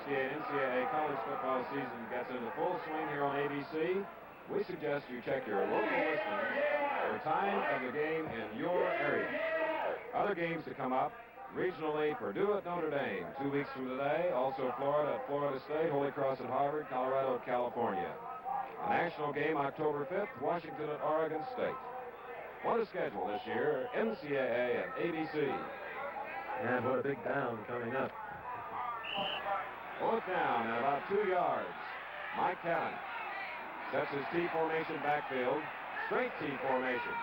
1968 NCAA college football season gets into full swing here on ABC, we suggest you check your local listings for time of the game in your area. Other games to come up, regionally, Purdue at Notre Dame 2 weeks from today. Also Florida at Florida State, Holy Cross at Harvard, Colorado at California. A national game October 5th, Washington at Oregon State. What a schedule this year, NCAA and ABC. And what a big down coming up. Fourth down at about 2 yards. Mike Kevin sets his T formation backfield, straight T formation.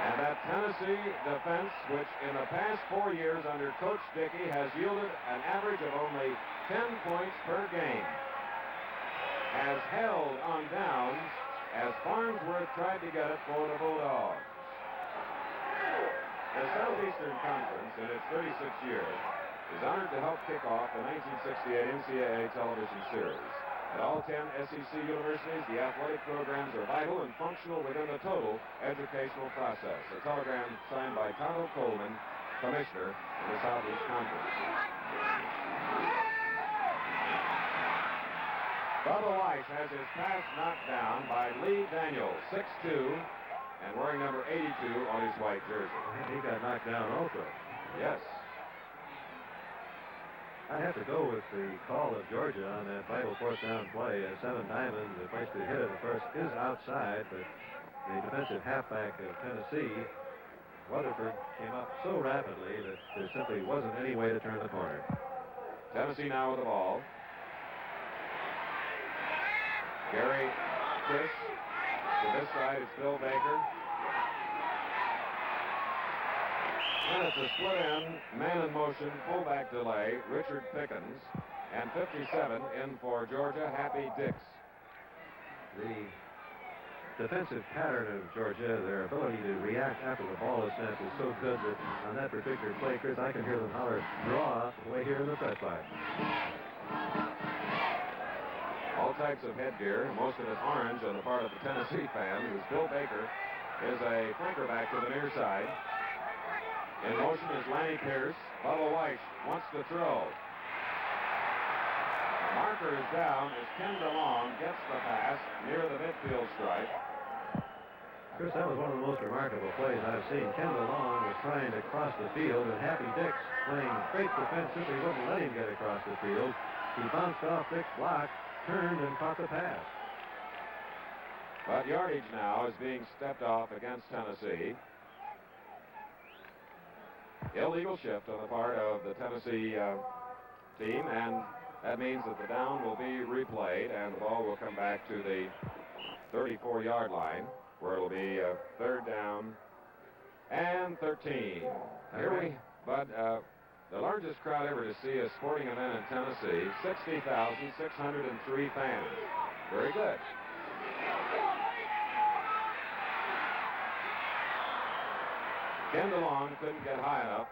And that Tennessee defense, which in the past 4 years under Coach Dickey has yielded an average of only 10 points per game, has held on downs as Farnsworth tried to get it for the Bulldogs. The Southeastern Conference, in its 36 years, is honored to help kick off the 1968 NCAA television series. At all 10 SEC universities, the athletic programs are vital and functional within the total educational process. A telegram signed by Tonto Coleman, commissioner of the Southeast Conference. Bubba Weiss has his pass knocked down by Lee Daniels, 6'2", and wearing number 82 on his white jersey. And he got knocked down also. Yes. I have to go with the call of Georgia on that vital fourth down play. Seven Diamond, the place to hit it at first, is outside, but the defensive halfback of Tennessee, Weatherford, came up so rapidly that there simply wasn't any way to turn the corner. Tennessee now with the ball. Gary Chris to this side. It's Bill Baker. And it's a split end, man in motion, fullback delay, Richard Pickens, and 57 in for Georgia, Happy Dix. The defensive pattern of Georgia, their ability to react after the ball is snapped, is so good that on that particular play, Chris, I can hear them holler, draw, way here in the press box. All types of headgear, most of it orange on the part of the Tennessee fans, as Bill Baker is a flanker back to the near side. In motion is Lanny Pierce. Bubba Weiss wants to throw. The marker is down as Ken DeLong gets the pass near the midfield stripe. Chris, that was one of the most remarkable plays I've seen. Ken DeLong was trying to cross the field, and Happy Dix, playing great defense, simply wouldn't let him get across the field. He bounced off Dick's block, turned, and caught the pass. But yardage now is being stepped off against Tennessee. Illegal shift on the part of the Tennessee team, and that means that the down will be replayed, and the ball will come back to the 34-yard line, where it'll be third down and 13. But the largest crowd ever to see a sporting event in Tennessee, 60,603 fans. Very good. Ken DeLong couldn't get high enough